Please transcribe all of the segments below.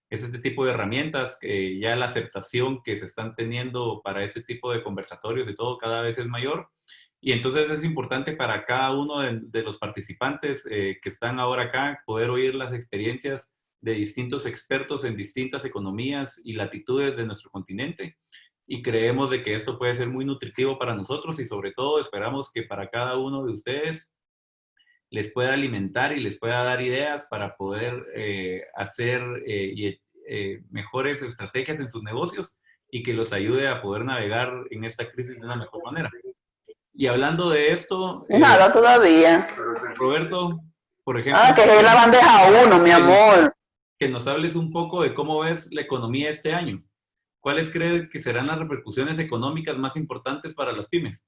es este tipo de herramientas, que ya la aceptación que se están teniendo para ese tipo de conversatorios y todo cada vez es mayor. Y entonces es importante para cada uno de los participantes que están ahora acá poder oír las experiencias de distintos expertos en distintas economías y latitudes de nuestro continente. Y creemos de que esto puede ser muy nutritivo para nosotros y sobre todo esperamos que para cada uno de ustedes les pueda alimentar y les pueda dar ideas para poder hacer mejores estrategias en sus negocios y que los ayude a poder navegar en esta crisis de una mejor manera. Y hablando de esto, Nada todavía. Roberto, por ejemplo, Ah, que es la bandeja uno, mi que nos, amor. que nos hables un poco de cómo ves la economía este año. ¿Cuáles crees que serán las repercusiones económicas más importantes para las pymes?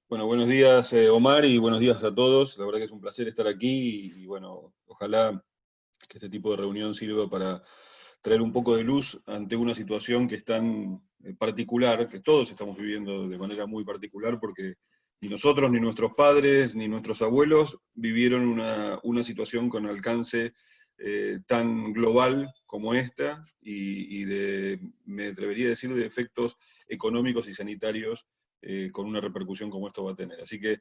Bueno, buenos días Omar y buenos días a todos. La verdad que es un placer estar aquí y bueno, ojalá que este tipo de reunión sirva para traer un poco de luz ante una situación que es tan particular, que todos estamos viviendo de manera muy particular, porque ni nosotros, ni nuestros padres, ni nuestros abuelos vivieron una situación con alcance tan global como esta y me atrevería a decir, de efectos económicos y sanitarios con una repercusión como esto va a tener. Así que,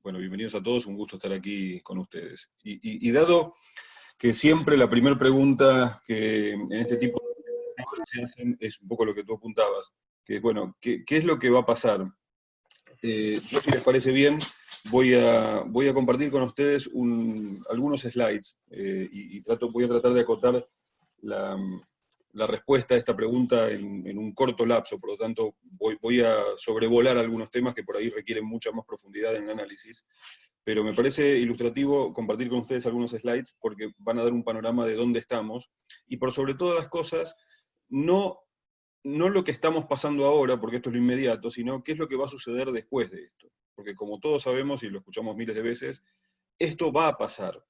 bueno, bienvenidos a todos, un gusto estar aquí con ustedes. Y dado que siempre la primera pregunta que en este tipo de cosas se hacen es un poco lo que tú apuntabas, que es, bueno, ¿qué es lo que va a pasar? Yo, si les parece bien, voy a compartir con ustedes algunos slides voy a tratar de acotar la respuesta a esta pregunta en un corto lapso, por lo tanto voy a sobrevolar algunos temas que por ahí requieren mucha más profundidad en el análisis, pero me parece ilustrativo compartir con ustedes algunos slides porque van a dar un panorama de dónde estamos, y por sobre todas las cosas, no lo que estamos pasando ahora, porque esto es lo inmediato, sino qué es lo que va a suceder después de esto. Porque como todos sabemos, y lo escuchamos miles de veces, esto va a pasar,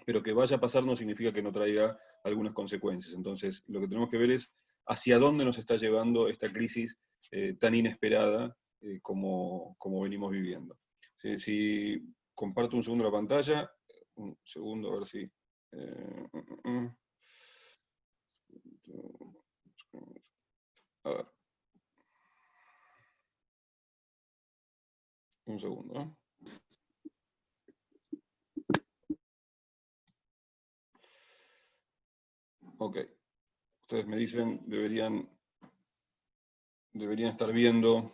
pero que vaya a pasar no significa que no traiga algunas consecuencias. Entonces, lo que tenemos que ver es hacia dónde nos está llevando esta crisis tan inesperada como venimos viviendo. Si comparto un segundo la pantalla, un segundo, a ver si... a ver. Un segundo, ¿eh? Ok. Ustedes me dicen, deberían estar viendo.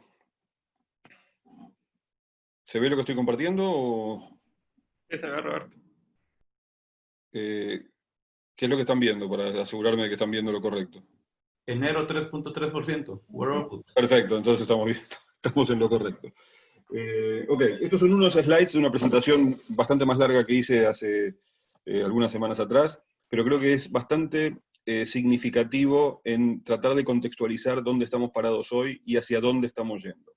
¿Se ve lo que estoy compartiendo? O, Sí, se ve, Roberto. ¿qué es lo que están viendo para asegurarme de que están viendo lo correcto? Enero 3.3%. Perfecto, entonces estamos en lo correcto. Ok, estos son unos slides de una presentación bastante más larga que hice hace algunas semanas atrás, pero creo que es bastante significativo en tratar de contextualizar dónde estamos parados hoy y hacia dónde estamos yendo.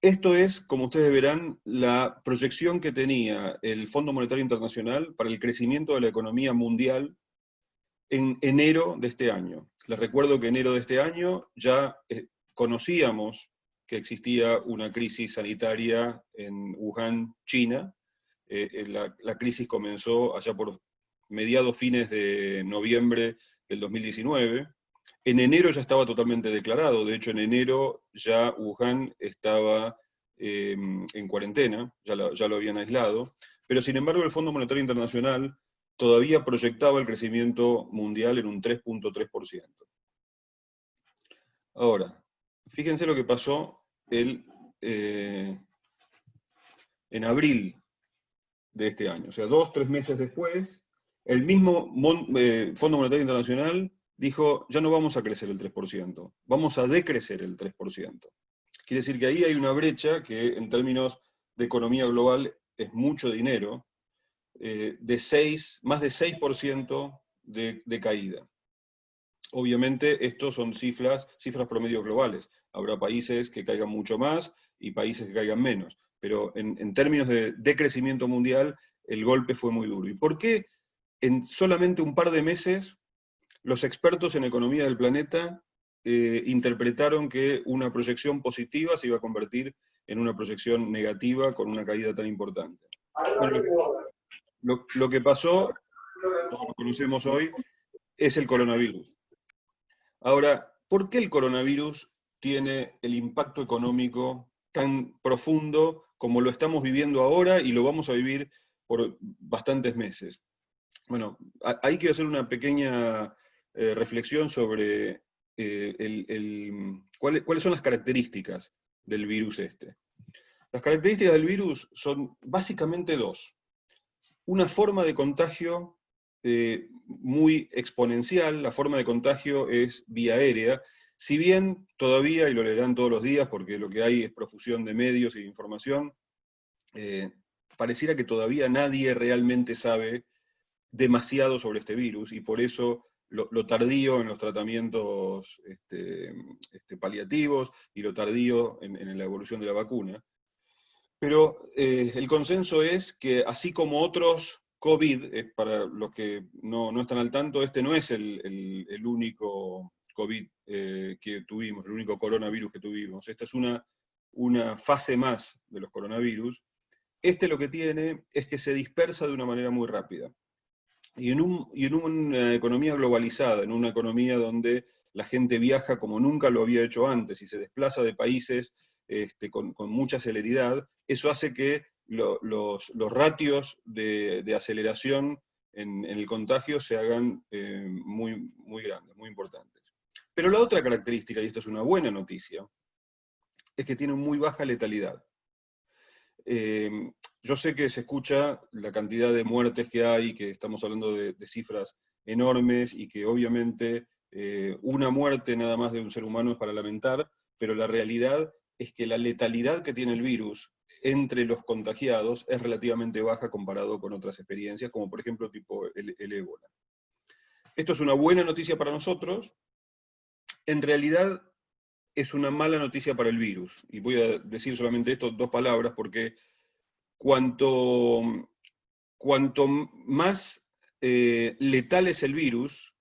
Esto es, como ustedes verán, la proyección que tenía el Fondo Monetario Internacional para el crecimiento de la economía mundial en enero de este año. Les recuerdo que en enero de este año ya conocíamos que existía una crisis sanitaria en Wuhan, China. La crisis comenzó allá por mediados, fines de noviembre del 2019. En enero ya estaba totalmente declarado, de hecho en enero ya Wuhan estaba en cuarentena, ya lo habían aislado, pero sin embargo el Fondo Monetario Internacional todavía proyectaba el crecimiento mundial en un 3.3%. Ahora, fíjense lo que pasó en abril de este año, o sea, 2-3 meses después, el mismo Fondo Monetario Internacional dijo, ya no vamos a crecer el 3%, vamos a decrecer el 3%. Quiere decir que ahí hay una brecha que en términos de economía global es mucho dinero, más de 6% de caída. Obviamente, estos son cifras promedio globales. Habrá países que caigan mucho más y países que caigan menos. Pero en términos de crecimiento mundial, el golpe fue muy duro. ¿Y por qué en solamente un par de meses los expertos en economía del planeta interpretaron que una proyección positiva se iba a convertir en una proyección negativa con una caída tan importante? Bueno, lo que pasó, todos lo conocemos hoy, es el coronavirus. Ahora, ¿por qué el coronavirus tiene el impacto económico tan profundo como lo estamos viviendo ahora y lo vamos a vivir por bastantes meses? Bueno, ahí quiero hacer una pequeña reflexión sobre cuáles son las características del virus este. Las características del virus son básicamente dos. Una forma de contagio muy exponencial, la forma de contagio es vía aérea, si bien todavía, y lo leerán todos los días porque lo que hay es profusión de medios y de información, pareciera que todavía nadie realmente sabe demasiado sobre este virus, y por eso lo tardío en los tratamientos paliativos, y lo tardío en la evolución de la vacuna. Pero el consenso es que, así como otros COVID, para los que no están al tanto, este no es el único COVID que tuvimos, el único coronavirus que tuvimos. Esta es una fase más de los coronavirus. Este lo que tiene es que se dispersa de una manera muy rápida. Y en una economía globalizada, en una economía donde la gente viaja como nunca lo había hecho antes y se desplaza de países con mucha celeridad, eso hace que los ratios de aceleración en el contagio se hagan muy, muy grandes, muy importantes. Pero la otra característica, y esto es una buena noticia, es que tiene muy baja letalidad. Yo sé que se escucha la cantidad de muertes que hay, que estamos hablando de cifras enormes, y que obviamente una muerte nada más de un ser humano es para lamentar, pero la realidad es que la letalidad que tiene el virus entre los contagiados es relativamente baja comparado con otras experiencias, como por ejemplo tipo el ébola. Esto es una buena noticia para nosotros. En realidad es una mala noticia para el virus, y voy a decir solamente esto, dos palabras, porque cuanto más letal es el virus,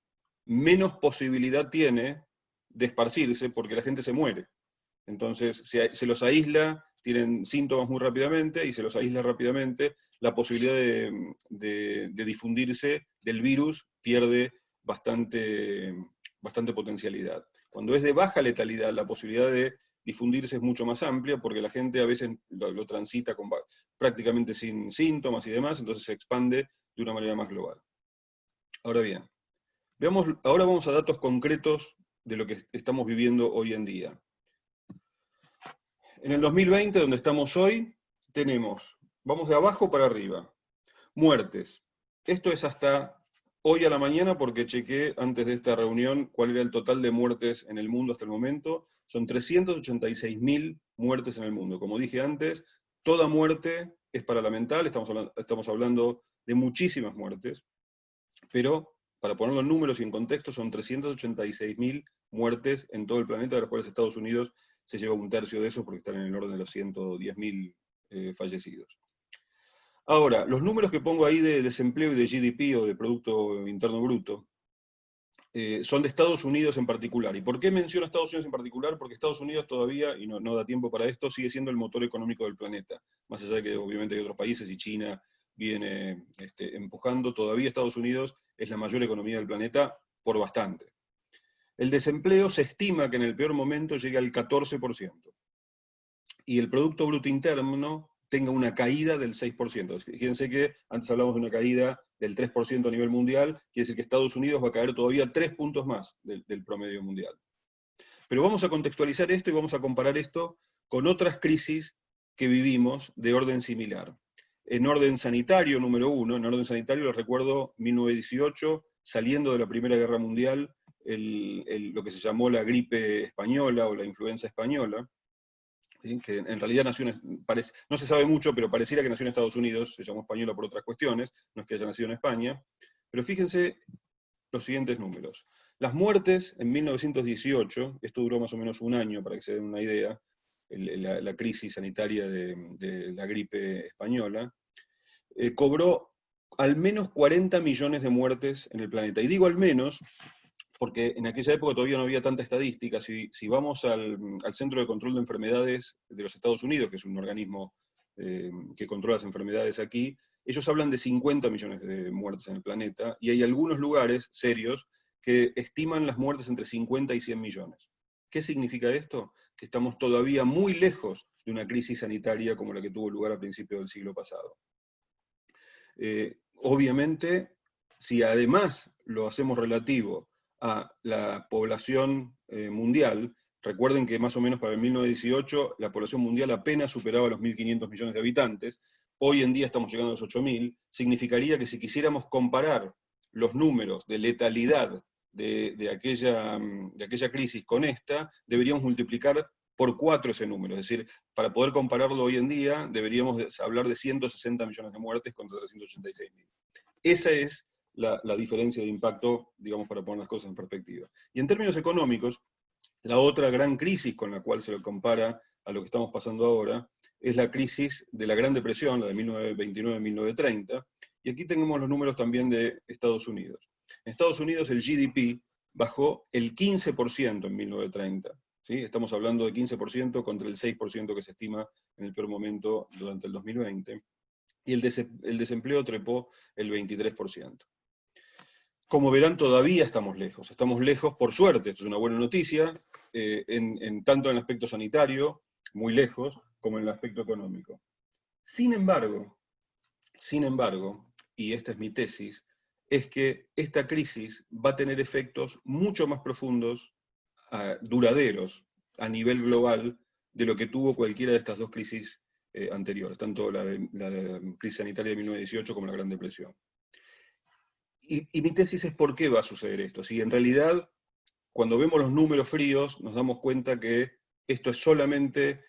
menos posibilidad tiene de esparcirse, porque la gente se muere. Entonces se los aísla, tienen síntomas muy rápidamente, y se los aísla rápidamente, la posibilidad de difundirse del virus pierde bastante potencialidad. Cuando es de baja letalidad, la posibilidad de difundirse es mucho más amplia, porque la gente a veces lo transita prácticamente sin síntomas y demás, entonces se expande de una manera más global. Ahora bien, ahora vamos a datos concretos de lo que estamos viviendo hoy en día. En el 2020, donde estamos hoy, vamos de abajo para arriba, muertes. Esto es hasta hoy a la mañana, porque chequé antes de esta reunión cuál era el total de muertes en el mundo hasta el momento. Son 386.000 muertes en el mundo. Como dije antes, toda muerte es para lamentar, estamos hablando de muchísimas muertes, pero para ponerlo en números y en contexto, son 386.000 muertes en todo el planeta, de los cuales Estados Unidos se lleva un tercio de eso, porque están en el orden de los 110.000 fallecidos. Ahora, los números que pongo ahí de desempleo y de GDP, o de Producto Interno Bruto, son de Estados Unidos en particular. ¿Y por qué menciono Estados Unidos en particular? Porque Estados Unidos todavía, y no da tiempo para esto, sigue siendo el motor económico del planeta. Más allá de que obviamente hay otros países, y China viene empujando, todavía Estados Unidos es la mayor economía del planeta por bastante. El desempleo se estima que en el peor momento llegue al 14%. Y el Producto Bruto Interno tenga una caída del 6%. Fíjense que antes hablamos de una caída del 3% a nivel mundial, quiere decir que Estados Unidos va a caer todavía 3 puntos más del promedio mundial. Pero vamos a contextualizar esto y vamos a comparar esto con otras crisis que vivimos de orden similar. En orden sanitario, número uno, en orden sanitario les recuerdo 1918, saliendo de la Primera Guerra Mundial, lo que se llamó la gripe española o la influenza española, ¿sí? Que en realidad no se sabe mucho, pero pareciera que nació en Estados Unidos, se llamó española por otras cuestiones, no es que haya nacido en España. Pero fíjense los siguientes números. Las muertes en 1918, esto duró más o menos un año para que se den una idea, la crisis sanitaria de la gripe española, cobró al menos 40 millones de muertes en el planeta. Y digo al menos porque en aquella época todavía no había tanta estadística. Si vamos al Centro de Control de Enfermedades de los Estados Unidos, que es un organismo que controla las enfermedades aquí, ellos hablan de 50 millones de muertes en el planeta, y hay algunos lugares serios que estiman las muertes entre 50 y 100 millones. ¿Qué significa esto? Que estamos todavía muy lejos de una crisis sanitaria como la que tuvo lugar a principios del siglo pasado. Obviamente, si además lo hacemos relativo a la población mundial, recuerden que más o menos para el 1918 la población mundial apenas superaba los 1.500 millones de habitantes, hoy en día estamos llegando a los 8.000, significaría que si quisiéramos comparar los números de letalidad de aquella crisis con esta, deberíamos multiplicar por 4 ese número, es decir, para poder compararlo hoy en día, deberíamos hablar de 160 millones de muertes contra 386.000. Esa es la diferencia de impacto, digamos, para poner las cosas en perspectiva. Y en términos económicos, la otra gran crisis con la cual se lo compara a lo que estamos pasando ahora, es la crisis de la Gran Depresión, la de 1929-1930, y aquí tenemos los números también de Estados Unidos. En Estados Unidos el GDP bajó el 15% en 1930, ¿sí? Estamos hablando de 15% contra el 6% que se estima en el peor momento durante el 2020, y el desempleo trepó el 23%. Como verán, todavía estamos lejos por suerte, esto es una buena noticia, tanto en el aspecto sanitario, muy lejos, como en el aspecto económico. Sin embargo, y esta es mi tesis, es que esta crisis va a tener efectos mucho más profundos, duraderos, a nivel global, de lo que tuvo cualquiera de estas dos crisis anteriores, tanto la crisis sanitaria de 1918 como la Gran Depresión. Y mi tesis es por qué va a suceder esto. Si en realidad, cuando vemos los números fríos, nos damos cuenta que esto es solamente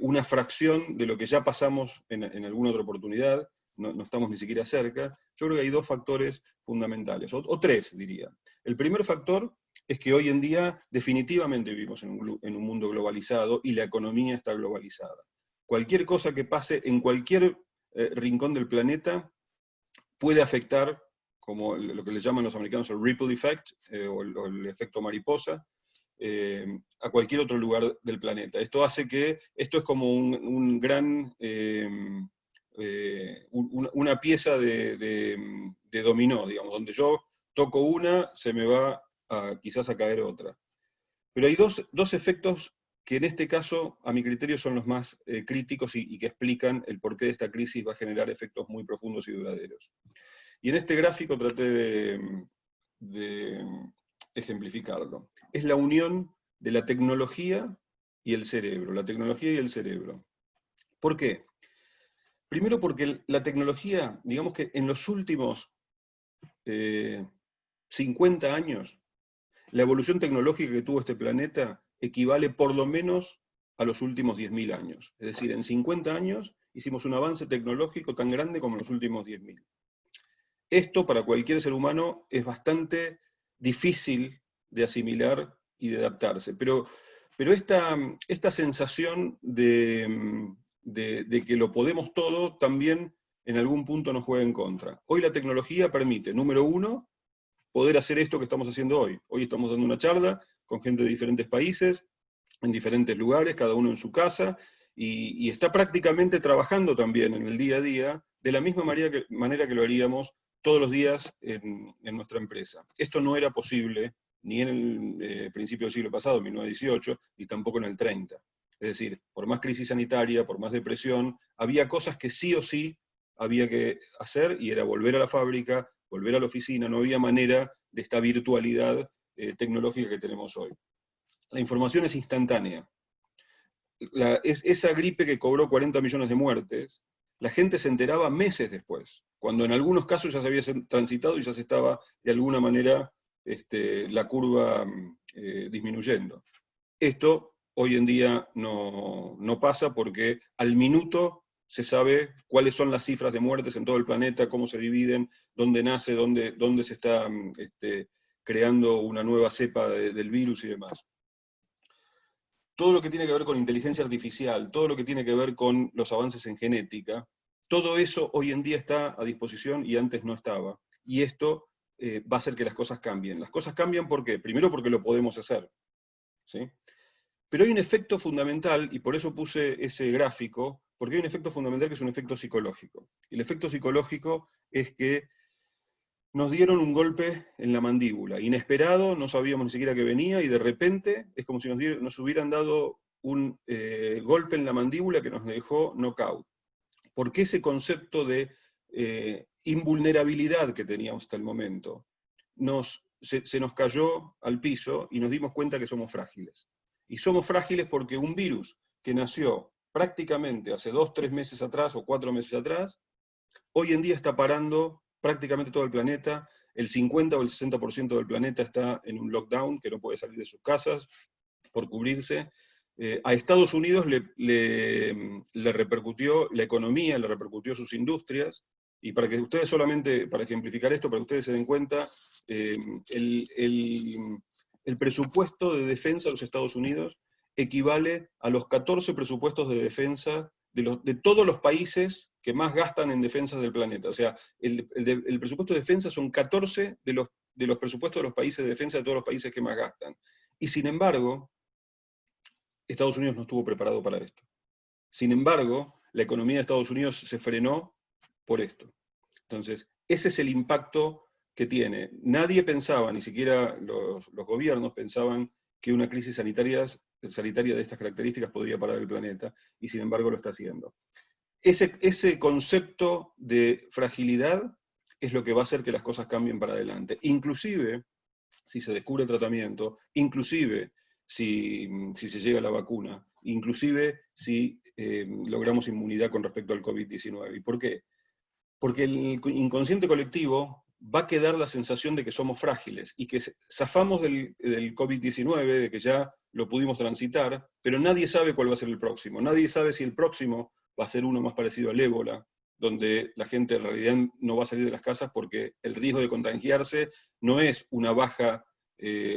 una fracción de lo que ya pasamos en alguna otra oportunidad, no estamos ni siquiera cerca. Yo creo que hay 2 factores fundamentales, o 3 diría. El primer factor es que hoy en día definitivamente vivimos en un mundo globalizado y la economía está globalizada. Cualquier cosa que pase en cualquier rincón del planeta puede afectar, como lo que le llaman los americanos el ripple effect, o el efecto mariposa, a cualquier otro lugar del planeta. Esto hace que, esto es como una pieza de dominó, digamos, donde yo toco una, se me va quizás a caer otra. Pero hay dos efectos que en este caso, a mi criterio, son los más críticos y que explican el porqué de esta crisis va a generar efectos muy profundos y duraderos. Y en este gráfico traté de ejemplificarlo. Es la unión de la tecnología y el cerebro, la tecnología y el cerebro. ¿Por qué? Primero porque la tecnología, digamos que en los últimos 50 años, la evolución tecnológica que tuvo este planeta equivale por lo menos a los últimos 10.000 años. Es decir, en 50 años hicimos un avance tecnológico tan grande como en los últimos 10.000. Esto para cualquier ser humano es bastante difícil de asimilar y de adaptarse, pero esta sensación de que lo podemos todo también en algún punto nos juega en contra. Hoy la tecnología permite, número 1, poder hacer esto que estamos haciendo hoy. Hoy estamos dando una charla con gente de diferentes países, en diferentes lugares, cada uno en su casa, y está prácticamente trabajando también en el día a día, de la misma manera que lo haríamos todos los días en nuestra empresa. Esto no era posible ni en el principio del siglo pasado, 1918, ni tampoco en el 30. Es decir, por más crisis sanitaria, por más depresión, había cosas que sí o sí había que hacer, y era volver a la fábrica, volver a la oficina, no había manera de esta virtualidad tecnológica que tenemos hoy. La información es instantánea. Esa gripe que cobró 40 millones de muertes, la gente se enteraba meses después, cuando en algunos casos ya se había transitado y ya se estaba de alguna manera la curva disminuyendo. Esto hoy en día no pasa porque al minuto se sabe cuáles son las cifras de muertes en todo el planeta, cómo se dividen, dónde nace, dónde se está creando una nueva cepa del virus y demás. Todo lo que tiene que ver con inteligencia artificial, todo lo que tiene que ver con los avances en genética, todo eso hoy en día está a disposición y antes no estaba. Y esto va a hacer que las cosas cambien. Las cosas cambian ¿por qué? Primero porque lo podemos hacer, ¿sí? Pero hay un efecto fundamental, y por eso puse ese gráfico, porque hay un efecto fundamental que es un efecto psicológico. El efecto psicológico es que nos dieron un golpe en la mandíbula, inesperado, no sabíamos ni siquiera que venía, y de repente es como si nos hubieran dado un golpe en la mandíbula que nos dejó knockout. Porque ese concepto de invulnerabilidad que teníamos hasta el momento se nos cayó al piso y nos dimos cuenta que somos frágiles. Y somos frágiles porque un virus que nació prácticamente hace 2, 3 meses atrás o 4 meses atrás, hoy en día está parando prácticamente todo el planeta. El 50 o el 60% del planeta está en un lockdown, que no puede salir de sus casas por cubrirse. A Estados Unidos le repercutió la economía, le repercutió sus industrias, y para que ustedes solamente, para ejemplificar esto, para que ustedes se den cuenta, el presupuesto de defensa de los Estados Unidos equivale a los 14 presupuestos de defensa de todos los países que más gastan en defensa del planeta. O sea, el presupuesto de defensa son 14 de los presupuestos de los países de defensa de todos los países que más gastan. Y sin embargo, Estados Unidos no estuvo preparado para esto. Sin embargo, la economía de Estados Unidos se frenó por esto. Entonces, ese es el impacto que tiene. Nadie pensaba, ni siquiera los gobiernos pensaban que una crisis sanitaria de estas características podría parar el planeta, y sin embargo lo está haciendo. Ese concepto de fragilidad es lo que va a hacer que las cosas cambien para adelante. Inclusive, si se descubre el tratamiento, inclusive si se llega a la vacuna, inclusive si logramos inmunidad con respecto al COVID-19. ¿Y por qué? Porque el inconsciente colectivo va a quedar la sensación de que somos frágiles y que zafamos del COVID-19, de que ya lo pudimos transitar, pero nadie sabe cuál va a ser el próximo. Nadie sabe si el próximo va a ser uno más parecido al ébola, donde la gente en realidad no va a salir de las casas porque el riesgo de contagiarse no es una baja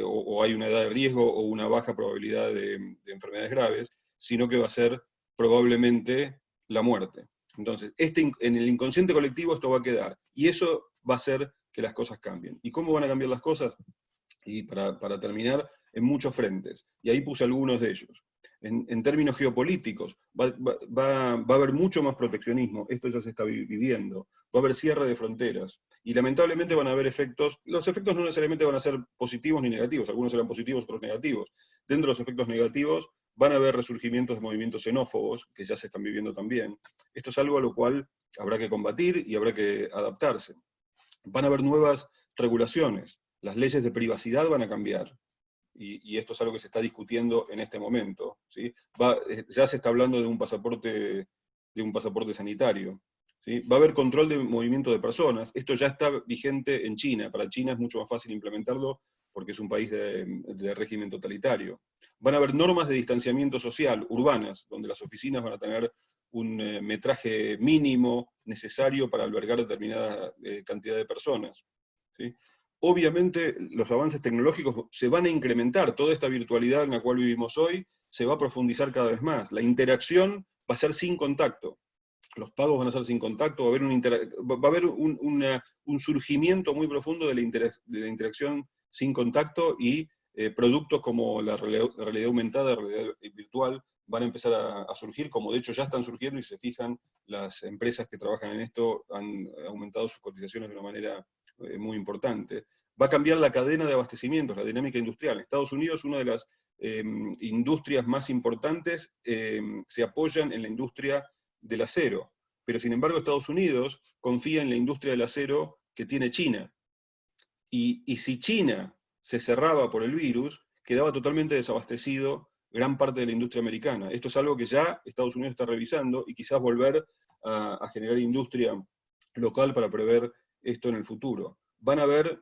o hay una edad de riesgo o una baja probabilidad de enfermedades graves, sino que va a ser probablemente la muerte. Entonces, en el inconsciente colectivo esto va a quedar, y eso va a hacer que las cosas cambien. ¿Y cómo van a cambiar las cosas? Y para terminar, en muchos frentes, y ahí puse algunos de ellos. En términos geopolíticos, va a haber mucho más proteccionismo, esto ya se está viviendo, va a haber cierre de fronteras, y lamentablemente van a haber efectos, los efectos no necesariamente van a ser positivos ni negativos, algunos serán positivos, otros negativos. Dentro de los efectos negativos, van a haber resurgimientos de movimientos xenófobos, que ya se están viviendo también. Esto es algo a lo cual habrá que combatir y habrá que adaptarse. Van a haber nuevas regulaciones, las leyes de privacidad van a cambiar, y esto es algo que se está discutiendo en este momento, ¿sí? Ya se está hablando de un pasaporte sanitario, ¿sí? Va a haber control de movimiento de personas, esto ya está vigente en China, para China es mucho más fácil implementarlo porque es un país de régimen totalitario. Van a haber normas de distanciamiento social urbanas, donde las oficinas van a tener un metraje mínimo necesario para albergar determinada cantidad de personas, ¿sí? Obviamente los avances tecnológicos se van a incrementar, toda esta virtualidad en la cual vivimos hoy se va a profundizar cada vez más, la interacción va a ser sin contacto, los pagos van a ser sin contacto, va a haber un surgimiento muy profundo de la interacción sin contacto, y productos como la realidad aumentada, la realidad virtual, van a empezar a surgir, como de hecho ya están surgiendo, y se fijan, las empresas que trabajan en esto han aumentado sus cotizaciones de una manera muy importante. Va a cambiar la cadena de abastecimientos, la dinámica industrial. Estados Unidos, una de las industrias más importantes, se apoyan en la industria del acero, pero sin embargo Estados Unidos confía en la industria del acero que tiene China. Y si China se cerraba por el virus, quedaba totalmente desabastecido gran parte de la industria americana. Esto es algo que ya Estados Unidos está revisando, y quizás volver a generar industria local para prever esto en el futuro. Van a haber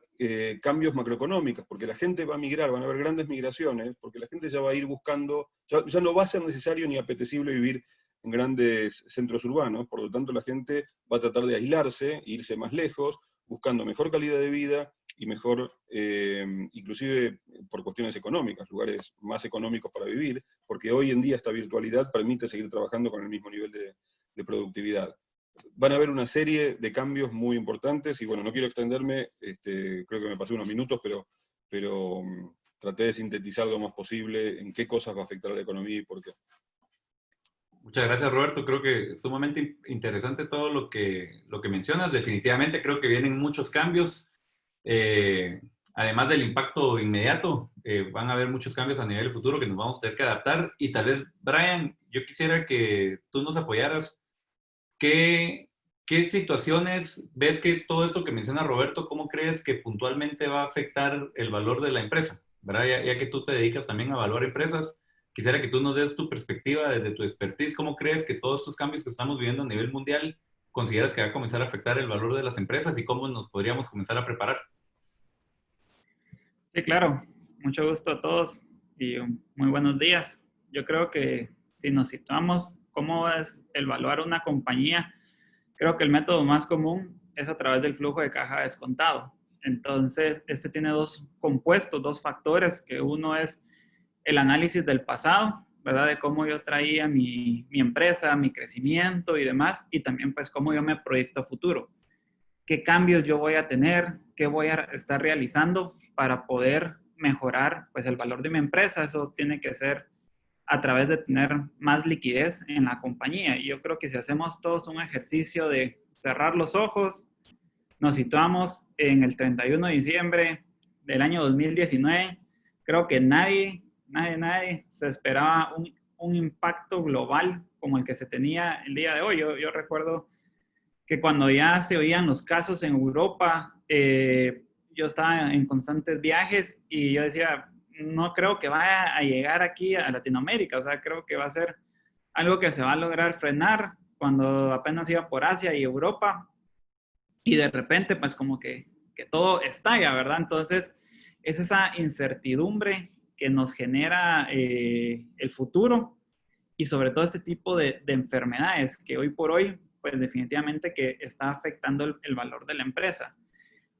cambios macroeconómicos, porque la gente va a migrar, van a haber grandes migraciones, porque la gente ya va a ir buscando, ya no va a ser necesario ni apetecible vivir en grandes centros urbanos, por lo tanto la gente va a tratar de aislarse, irse más lejos, buscando mejor calidad de vida y mejor, inclusive por cuestiones económicas, lugares más económicos para vivir, porque hoy en día esta virtualidad permite seguir trabajando con el mismo nivel de productividad. Van a haber una serie de cambios muy importantes, y bueno, no quiero extenderme, creo que me pasé unos minutos, pero traté de sintetizar lo más posible en qué cosas va a afectar a la economía y por qué. Muchas gracias, Roberto. Creo que es sumamente interesante todo lo que mencionas. Definitivamente creo que vienen muchos cambios. Además del impacto inmediato, van a haber muchos cambios a nivel futuro que nos vamos a tener que adaptar. Y tal vez, Brian, yo quisiera que tú nos apoyaras. ¿Qué situaciones ves que todo esto que menciona Roberto, cómo crees que puntualmente va a afectar el valor de la empresa? ¿Verdad? Ya que tú te dedicas también a evaluar empresas, quisiera que tú nos des tu perspectiva desde tu expertise. ¿Cómo crees que todos estos cambios que estamos viviendo a nivel mundial consideras que va a comenzar a afectar el valor de las empresas y cómo nos podríamos comenzar a preparar? Sí, claro. Mucho gusto a todos y muy buenos días. Yo creo que si nos situamos cómo es evaluar una compañía, creo que el método más común es a través del flujo de caja descontado. Entonces, este tiene dos compuestos, dos factores, que uno es el análisis del pasado, ¿verdad? De cómo yo traía mi empresa, mi crecimiento y demás, y también pues cómo yo me proyecto a futuro. ¿Qué cambios yo voy a tener? ¿Qué voy a estar realizando para poder mejorar pues el valor de mi empresa? Eso tiene que ser a través de tener más liquidez en la compañía. Y yo creo que si hacemos todos un ejercicio de cerrar los ojos, nos situamos en el 31 de diciembre del año 2019, creo que nadie se esperaba un impacto global como el que se tenía el día de hoy. Yo recuerdo que cuando ya se oían los casos en Europa, yo estaba en constantes viajes y yo decía, no creo que vaya a llegar aquí a Latinoamérica, o sea, creo que va a ser algo que se va a lograr frenar cuando apenas iba por Asia y Europa, y de repente pues como que todo estalla, ¿verdad? Entonces es esa incertidumbre que nos genera el futuro y sobre todo este tipo de enfermedades que hoy por hoy pues definitivamente que está afectando el valor de la empresa.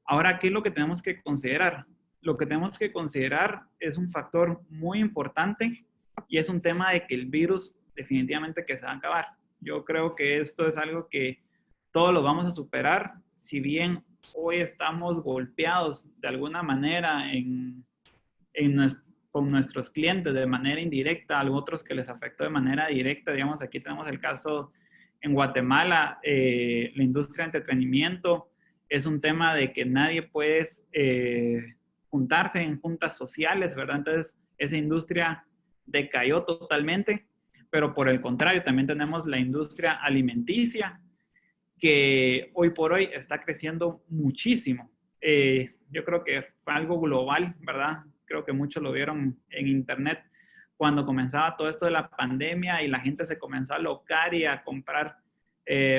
Ahora, ¿qué es lo que tenemos que considerar? Lo que tenemos que considerar es un factor muy importante y es un tema de que el virus definitivamente que se va a acabar. Yo creo que esto es algo que todos lo vamos a superar, si bien hoy estamos golpeados de alguna manera con nuestros clientes de manera indirecta, a otros que les afectó de manera directa. Digamos, aquí tenemos el caso en Guatemala, la industria de entretenimiento es un tema de que nadie puede juntarse en juntas sociales, ¿verdad? Entonces, esa industria decayó totalmente, pero por el contrario, también tenemos la industria alimenticia, que hoy por hoy está creciendo muchísimo. Yo creo que fue algo global, ¿verdad? Creo que muchos lo vieron en internet cuando comenzaba todo esto de la pandemia y la gente se comenzó a alocar y a comprar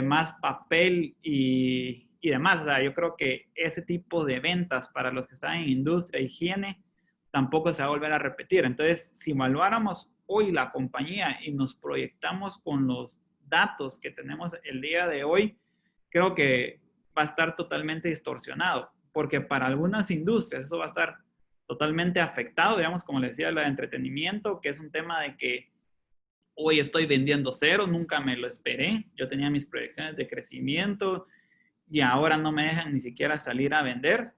más papel y demás. O sea, yo creo que ese tipo de ventas para los que están en industria, higiene, tampoco se va a volver a repetir. Entonces, si evaluáramos hoy la compañía y nos proyectamos con los datos que tenemos el día de hoy, creo que va a estar totalmente distorsionado, porque para algunas industrias eso va a estar totalmente afectado, digamos, como les decía, la de entretenimiento, que es un tema de que hoy estoy vendiendo cero, nunca me lo esperé, yo tenía mis proyecciones de crecimiento y ahora no me dejan ni siquiera salir a vender.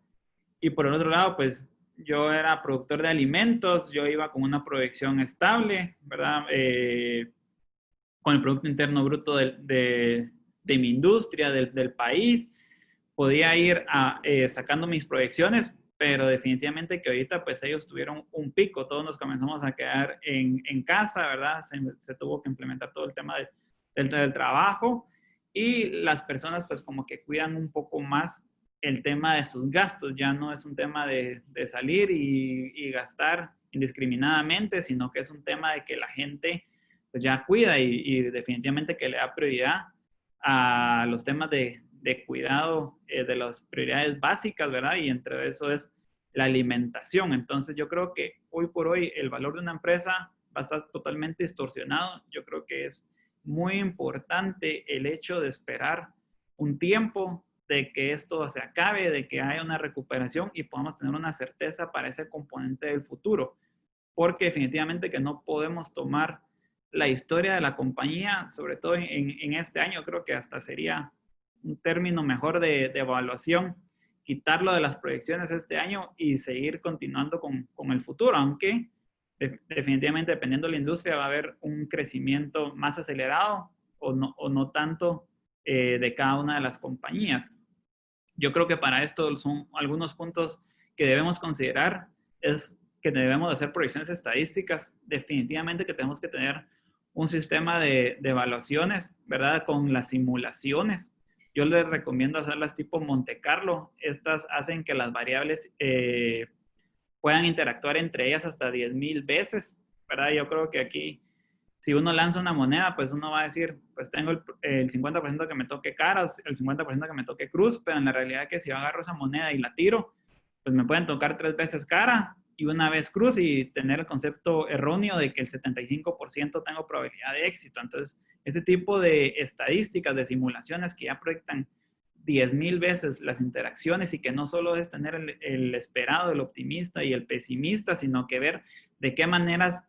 Y por el otro lado, pues yo era productor de alimentos, yo iba con una proyección estable, ¿verdad? Con el Producto Interno Bruto de mi industria, del país, podía ir sacando mis proyecciones, pero definitivamente que ahorita pues ellos tuvieron un pico, todos nos comenzamos a quedar en casa, ¿verdad? Se tuvo que implementar todo el tema del trabajo y las personas pues como que cuidan un poco más el tema de sus gastos, ya no es un tema de salir y gastar indiscriminadamente, sino que es un tema de que la gente pues ya cuida y definitivamente que le da prioridad a los temas de cuidado de las prioridades básicas, ¿verdad? Y entre eso es la alimentación. Entonces yo creo que hoy por hoy el valor de una empresa va a estar totalmente distorsionado. Yo creo que es muy importante el hecho de esperar un tiempo de que esto se acabe, de que haya una recuperación y podamos tener una certeza para ese componente del futuro. Porque definitivamente que no podemos tomar la historia de la compañía, sobre todo en este año, creo que hasta sería un término mejor de evaluación, quitarlo de las proyecciones este año y seguir continuando con el futuro, aunque definitivamente dependiendo de la industria va a haber un crecimiento más acelerado o no tanto de cada una de las compañías. Yo creo que para esto son algunos puntos que debemos considerar, es que debemos hacer proyecciones estadísticas, definitivamente que tenemos que tener un sistema de evaluaciones, ¿verdad? Con las simulaciones. Yo les recomiendo hacerlas tipo Monte Carlo. Estas hacen que las variables puedan interactuar entre ellas hasta 10,000 veces, ¿verdad? Yo creo que aquí, si uno lanza una moneda, pues uno va a decir, pues tengo el 50% que me toque caras, el 50% que me toque cruz, pero en la realidad que si yo agarro esa moneda y la tiro, pues me pueden tocar 3 veces cara y una vez cruz y tener el concepto erróneo de que el 75% tengo probabilidad de éxito. Entonces, ese tipo de estadísticas, de simulaciones que ya proyectan 10,000 veces las interacciones y que no solo es tener el esperado, el optimista y el pesimista, sino que ver de qué maneras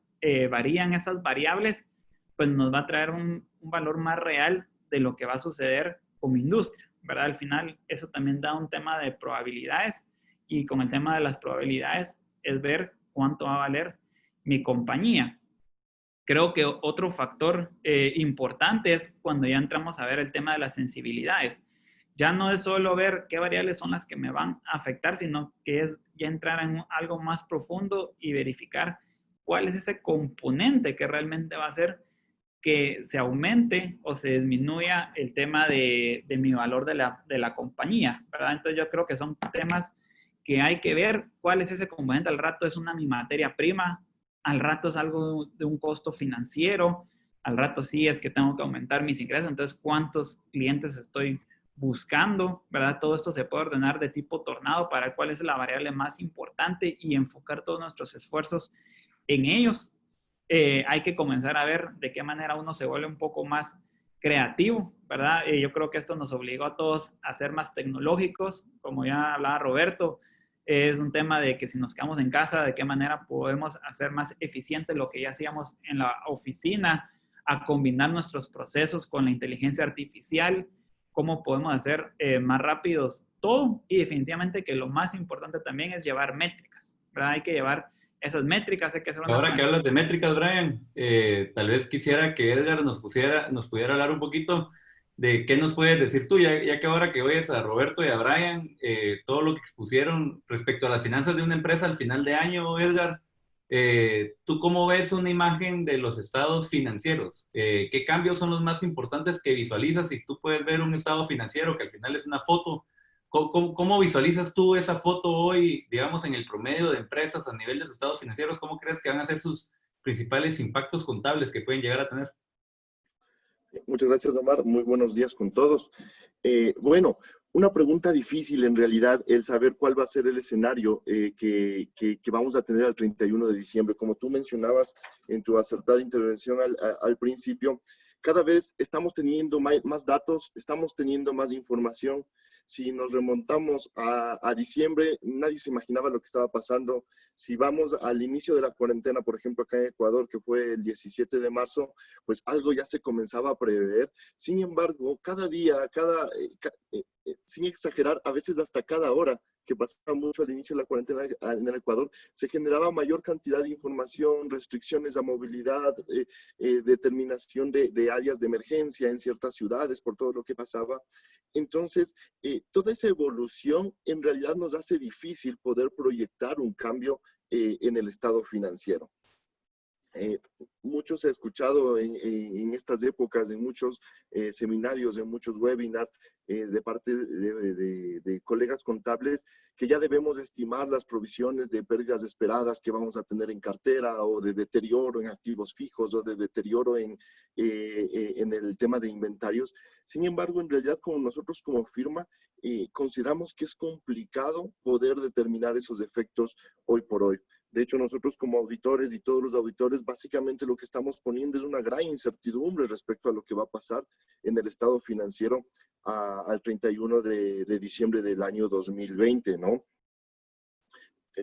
varían esas variables, pues nos va a traer un valor más real de lo que va a suceder como industria, ¿verdad? Al final, eso también da un tema de probabilidades y con el tema de las probabilidades es ver cuánto va a valer mi compañía. Creo que otro factor importante es cuando ya entramos a ver el tema de las sensibilidades. Ya no es solo ver qué variables son las que me van a afectar, sino que es ya entrar en algo más profundo y verificar cuál es ese componente que realmente va a hacer que se aumente o se disminuya el tema de mi valor de la compañía, ¿verdad? Entonces yo creo que son temas que hay que ver cuál es ese componente. Al rato es mi materia prima, al rato es algo de un costo financiero, al rato sí es que tengo que aumentar mis ingresos, entonces cuántos clientes estoy buscando, ¿verdad? Todo esto se puede ordenar de tipo tornado para ver cuál es la variable más importante y enfocar todos nuestros esfuerzos en ellos. Hay que comenzar a ver de qué manera uno se vuelve un poco más creativo, ¿verdad? Yo creo que esto nos obligó a todos a ser más tecnológicos, como ya hablaba Roberto, es un tema de que si nos quedamos en casa, de qué manera podemos hacer más eficiente lo que ya hacíamos en la oficina, a combinar nuestros procesos con la inteligencia artificial, cómo podemos hacer más rápidos todo y definitivamente que lo más importante también es llevar métricas, ¿verdad? Hay que llevar esas métricas, hay que hacer una Ahora que hablas de métricas, Brian, tal vez quisiera que Edgar nos pudiera hablar un poquito de qué nos puedes decir tú, ya que ahora que oyes a Roberto y a Brian, todo lo que expusieron respecto a las finanzas de una empresa al final de año, Edgar, ¿tú cómo ves una imagen de los estados financieros? ¿Qué cambios son los más importantes que visualizas? Si tú puedes ver un estado financiero que al final es una foto, ¿cómo visualizas tú esa foto hoy, digamos, en el promedio de empresas a nivel de sus estados financieros? ¿Cómo crees que van a ser sus principales impactos contables que pueden llegar a tener? Muchas gracias, Omar. Muy buenos días con todos. Bueno, una pregunta difícil en realidad, el saber cuál va a ser el escenario que vamos a tener al 31 de diciembre. Como tú mencionabas en tu acertada intervención al principio, cada vez estamos teniendo más datos, estamos teniendo más información. Si nos remontamos a diciembre, nadie se imaginaba lo que estaba pasando. Si vamos al inicio de la cuarentena, por ejemplo, acá en Ecuador, que fue el 17 de marzo, pues algo ya se comenzaba a prever. Sin embargo, cada día, sin exagerar, a veces hasta cada hora, que pasaba mucho al inicio de la cuarentena en el Ecuador, se generaba mayor cantidad de información, restricciones a movilidad, determinación de áreas de emergencia en ciertas ciudades por todo lo que pasaba. Entonces, toda esa evolución en realidad nos hace difícil poder proyectar un cambio en el estado financiero. Muchos he escuchado en estas épocas, en muchos seminarios, en muchos webinars de parte de colegas contables, que ya debemos estimar las provisiones de pérdidas esperadas que vamos a tener en cartera, o de deterioro en activos fijos, o de deterioro en el tema de inventarios. Sin embargo, en realidad, como nosotros como firma, consideramos que es complicado poder determinar esos efectos hoy por hoy. De hecho, nosotros como auditores y todos los auditores, básicamente lo que estamos poniendo es una gran incertidumbre respecto a lo que va a pasar en el estado financiero al 31 de diciembre del año 2020, ¿no?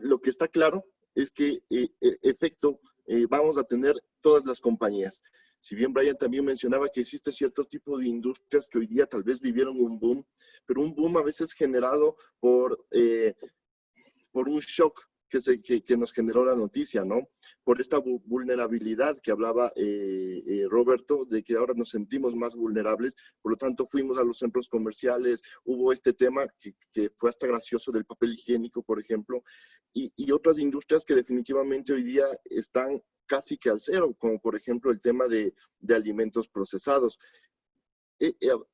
Lo que está claro es que efecto vamos a tener todas las compañías. Si bien Brian también mencionaba que existe cierto tipo de industrias que hoy día tal vez vivieron un boom, pero un boom a veces generado por un shock que nos generó la noticia, ¿no? Por esta vulnerabilidad que hablaba Roberto, de que ahora nos sentimos más vulnerables, por lo tanto fuimos a los centros comerciales, hubo este tema que fue hasta gracioso del papel higiénico, por ejemplo, y otras industrias que definitivamente hoy día están casi que al cero, como por ejemplo el tema de alimentos procesados.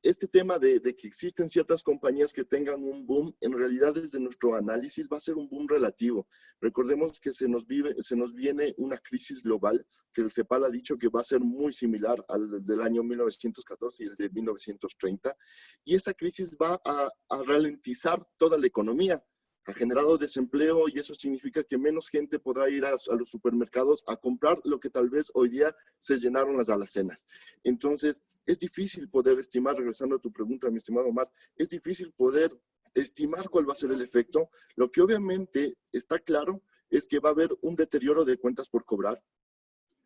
Este tema de que existen ciertas compañías que tengan un boom, en realidad desde nuestro análisis va a ser un boom relativo. Recordemos que se nos viene una crisis global, que el CEPAL ha dicho que va a ser muy similar al del año 1914 y el de 1930, y esa crisis va a ralentizar toda la economía. Ha generado desempleo y eso significa que menos gente podrá ir a los supermercados a comprar lo que tal vez hoy día se llenaron las alacenas. Entonces, es difícil poder estimar, regresando a tu pregunta, mi estimado Omar, es difícil poder estimar cuál va a ser el efecto. Lo que obviamente está claro es que va a haber un deterioro de cuentas por cobrar,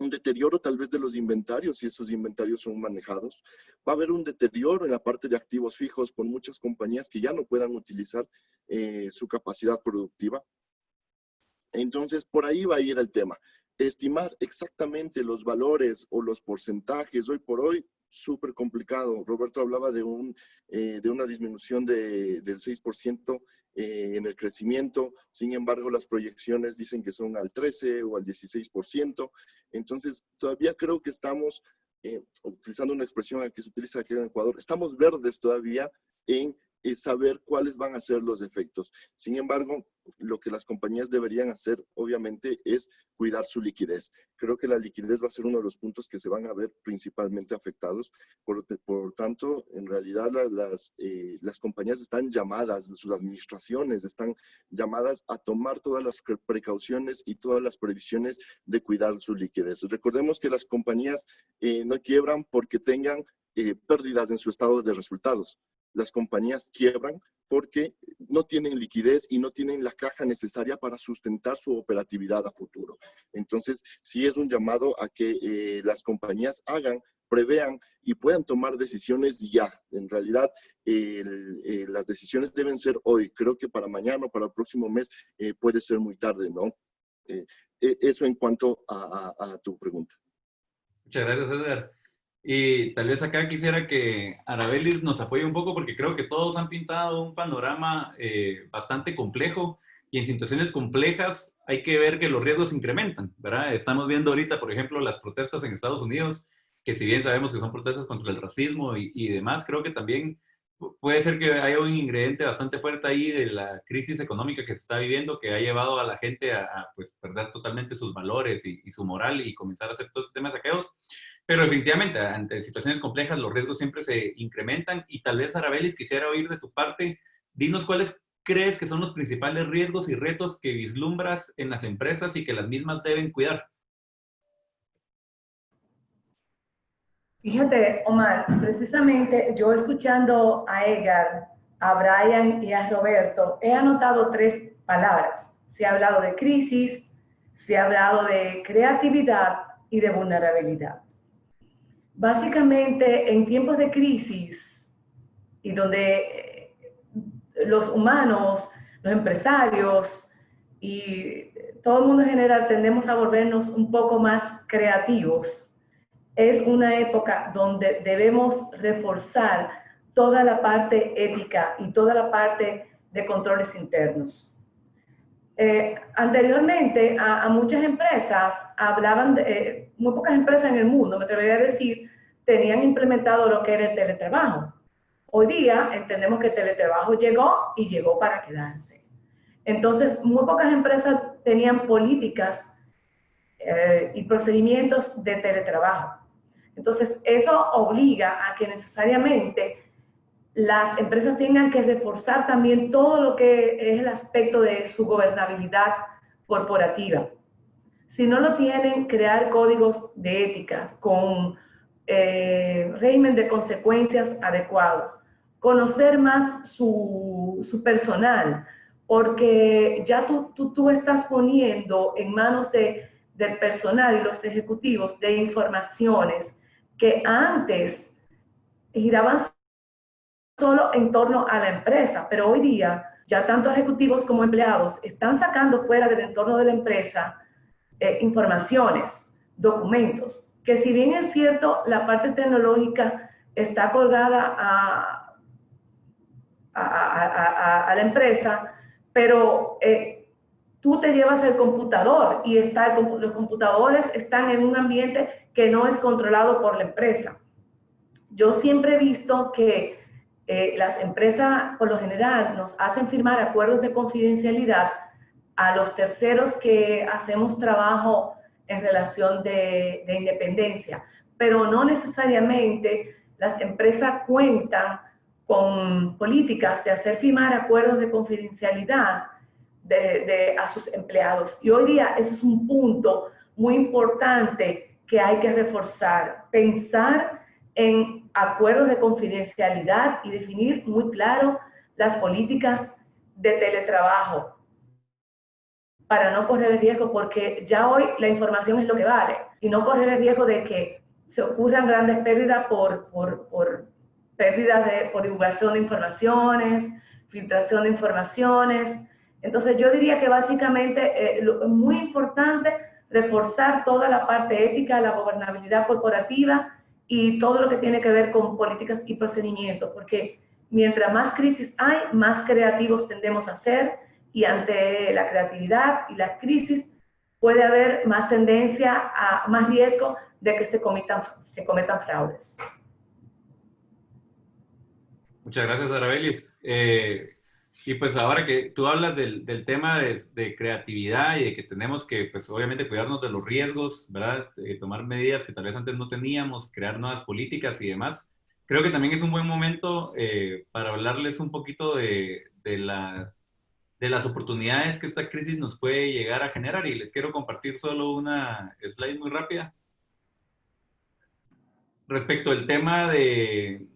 un deterioro tal vez de los inventarios, si esos inventarios son manejados. Va a haber un deterioro en la parte de activos fijos por muchas compañías que ya no puedan utilizar su capacidad productiva. Entonces, por ahí va a ir el tema. Estimar exactamente los valores o los porcentajes, hoy por hoy, súper complicado. Roberto hablaba de una disminución del 6% en el crecimiento. Sin embargo, las proyecciones dicen que son al 13 o al 16%. Entonces, todavía creo que estamos, utilizando una expresión que se utiliza aquí en Ecuador, estamos verdes todavía en saber cuáles van a ser los efectos. Sin embargo, lo que las compañías deberían hacer, obviamente, es cuidar su liquidez. Creo que la liquidez va a ser uno de los puntos que se van a ver principalmente afectados. Por tanto, en realidad, las compañías están llamadas, sus administraciones están llamadas a tomar todas las precauciones y todas las previsiones de cuidar su liquidez. Recordemos que las compañías no quiebran porque tengan pérdidas en su estado de resultados. Las compañías quiebran porque no tienen liquidez y no tienen la caja necesaria para sustentar su operatividad a futuro. Entonces, sí es un llamado a que las compañías prevean y puedan tomar decisiones ya. En realidad, las decisiones deben ser hoy. Creo que para mañana o para el próximo mes puede ser muy tarde, ¿no? Eso en cuanto a tu pregunta. Muchas gracias, Edgar. Y tal vez acá quisiera que Arabelis nos apoye un poco porque creo que todos han pintado un panorama bastante complejo y en situaciones complejas hay que ver que los riesgos incrementan, ¿verdad? Estamos viendo ahorita, por ejemplo, las protestas en Estados Unidos, que si bien sabemos que son protestas contra el racismo y demás, creo que también puede ser que haya un ingrediente bastante fuerte ahí de la crisis económica que se está viviendo, que ha llevado a la gente a pues, perder totalmente sus valores y su moral y comenzar a hacer todos estos temas saqueos. Pero definitivamente, ante situaciones complejas, los riesgos siempre se incrementan y tal vez, Arabelis, quisiera oír de tu parte, dinos cuáles crees que son los principales riesgos y retos que vislumbras en las empresas y que las mismas deben cuidar. Fíjate, Omar, precisamente yo escuchando a Edgar, a Brian y a Roberto, he anotado 3 palabras. Se ha hablado de crisis, se ha hablado de creatividad y de vulnerabilidad. Básicamente, en tiempos de crisis y donde los humanos, los empresarios y todo el mundo en general tendemos a volvernos un poco más creativos, es una época donde debemos reforzar toda la parte ética y toda la parte de controles internos. Anteriormente, a muchas empresas hablaban, muy pocas empresas en el mundo, me atrevería a decir, tenían implementado lo que era el teletrabajo. Hoy día entendemos que el teletrabajo llegó y llegó para quedarse. Entonces, muy pocas empresas tenían políticas y procedimientos de teletrabajo. Entonces, eso obliga a que necesariamente las empresas tengan que reforzar también todo lo que es el aspecto de su gobernabilidad corporativa. Si no lo tienen, crear códigos de ética con régimen de consecuencias adecuados. Conocer más su personal, porque ya tú estás poniendo en manos del personal y los ejecutivos de informaciones que antes giraban solo en torno a la empresa, pero hoy día ya tanto ejecutivos como empleados están sacando fuera del entorno de la empresa informaciones, documentos, que si bien es cierto, la parte tecnológica está colgada a la empresa, pero tú te llevas el computador y los computadores están en un ambiente que no es controlado por la empresa. Yo siempre he visto que las empresas, por lo general, nos hacen firmar acuerdos de confidencialidad a los terceros que hacemos trabajo en relación de independencia, pero no necesariamente las empresas cuentan con políticas de hacer firmar acuerdos de confidencialidad a sus empleados. Y hoy día eso es un punto muy importante que hay que reforzar, pensar en acuerdos de confidencialidad y definir muy claro las políticas de teletrabajo para no correr el riesgo, porque ya hoy la información es lo que vale, y no correr el riesgo de que se ocurran grandes pérdidas por divulgación de informaciones, filtración de informaciones. Entonces yo diría que básicamente es muy importante reforzar toda la parte ética, la gobernabilidad corporativa y todo lo que tiene que ver con políticas y procedimientos, porque mientras más crisis hay, más creativos tendemos a ser, y ante la creatividad y la crisis puede haber más tendencia a más riesgo de que se cometan fraudes. Muchas gracias, Arabelis. Y pues ahora que tú hablas del tema de creatividad y de que tenemos que, pues obviamente, cuidarnos de los riesgos, ¿verdad? Tomar medidas que tal vez antes no teníamos, crear nuevas políticas y demás. Creo que también es un buen momento para hablarles un poquito de las oportunidades que esta crisis nos puede llegar a generar. Y les quiero compartir solo una slide muy rápida. Respecto al tema de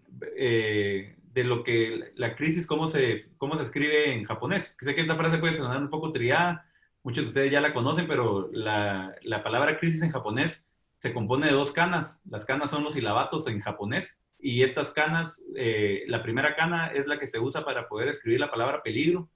lo que la crisis, cómo se escribe en japonés. Sé que esta frase puede sonar un poco trillada, muchos de ustedes ya la conocen, pero la palabra crisis en japonés se compone de dos kanas. Las kanas son los silabatos en japonés, y estas kanas, la primera kana es la que se usa para poder escribir la palabra peligro,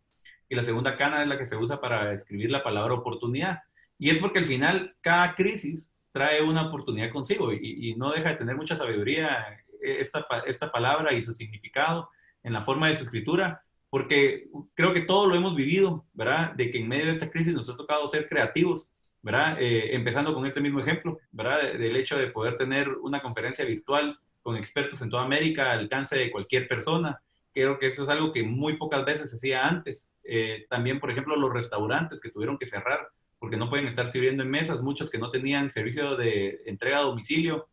y la segunda kana es la que se usa para escribir la palabra oportunidad. Y es porque al final cada crisis trae una oportunidad consigo, y no deja de tener mucha sabiduría esta palabra y su significado en la forma de su escritura, porque creo que todo lo hemos vivido, ¿verdad? De que en medio de esta crisis nos ha tocado ser creativos, ¿verdad? Empezando con este mismo ejemplo, ¿verdad? Del hecho de poder tener una conferencia virtual con expertos en toda América al alcance de cualquier persona. Creo que eso es algo que muy pocas veces se hacía antes. También, por ejemplo, los restaurantes que tuvieron que cerrar porque no pueden estar sirviendo en mesas, muchos que no tenían servicio de entrega a domicilio,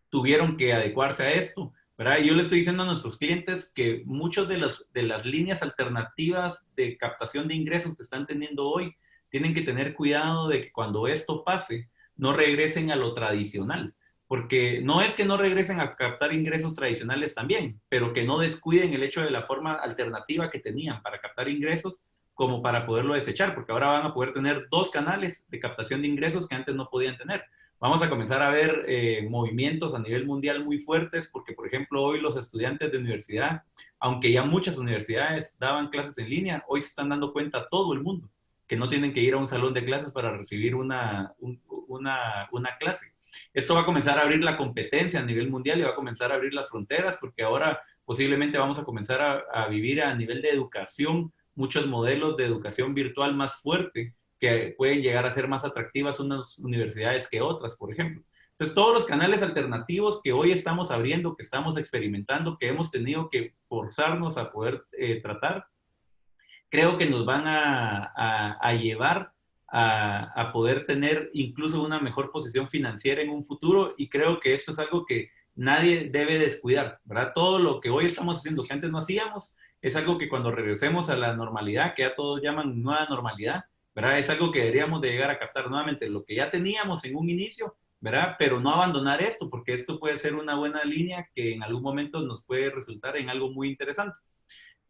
tuvieron que adecuarse a esto, ¿verdad? Y yo le estoy diciendo a nuestros clientes que muchas de las líneas alternativas de captación de ingresos que están teniendo hoy tienen que tener cuidado de que cuando esto pase no regresen a lo tradicional, porque no es que no regresen a captar ingresos tradicionales también, pero que no descuiden el hecho de la forma alternativa que tenían para captar ingresos como para poderlo desechar, porque ahora van a poder tener dos canales de captación de ingresos que antes no podían tener. Vamos a comenzar a ver movimientos a nivel mundial muy fuertes, porque, por ejemplo, hoy los estudiantes de universidad, aunque ya muchas universidades daban clases en línea, hoy se están dando cuenta todo el mundo que no tienen que ir a un salón de clases para recibir una clase. Esto va a comenzar a abrir la competencia a nivel mundial y va a comenzar a abrir las fronteras, porque ahora posiblemente vamos a comenzar a vivir a nivel de educación muchos modelos de educación virtual más fuerte, que pueden llegar a ser más atractivas unas universidades que otras, por ejemplo. Entonces, todos los canales alternativos que hoy estamos abriendo, que estamos experimentando, que hemos tenido que forzarnos a poder tratar, creo que nos van a llevar a poder tener incluso una mejor posición financiera en un futuro, y creo que esto es algo que nadie debe descuidar, ¿verdad? Todo lo que hoy estamos haciendo que antes no hacíamos, es algo que cuando regresemos a la normalidad, que ya todos llaman nueva normalidad, ¿verdad? Es algo que deberíamos de llegar a captar nuevamente, lo que ya teníamos en un inicio, ¿verdad? Pero no abandonar esto, porque esto puede ser una buena línea que en algún momento nos puede resultar en algo muy interesante.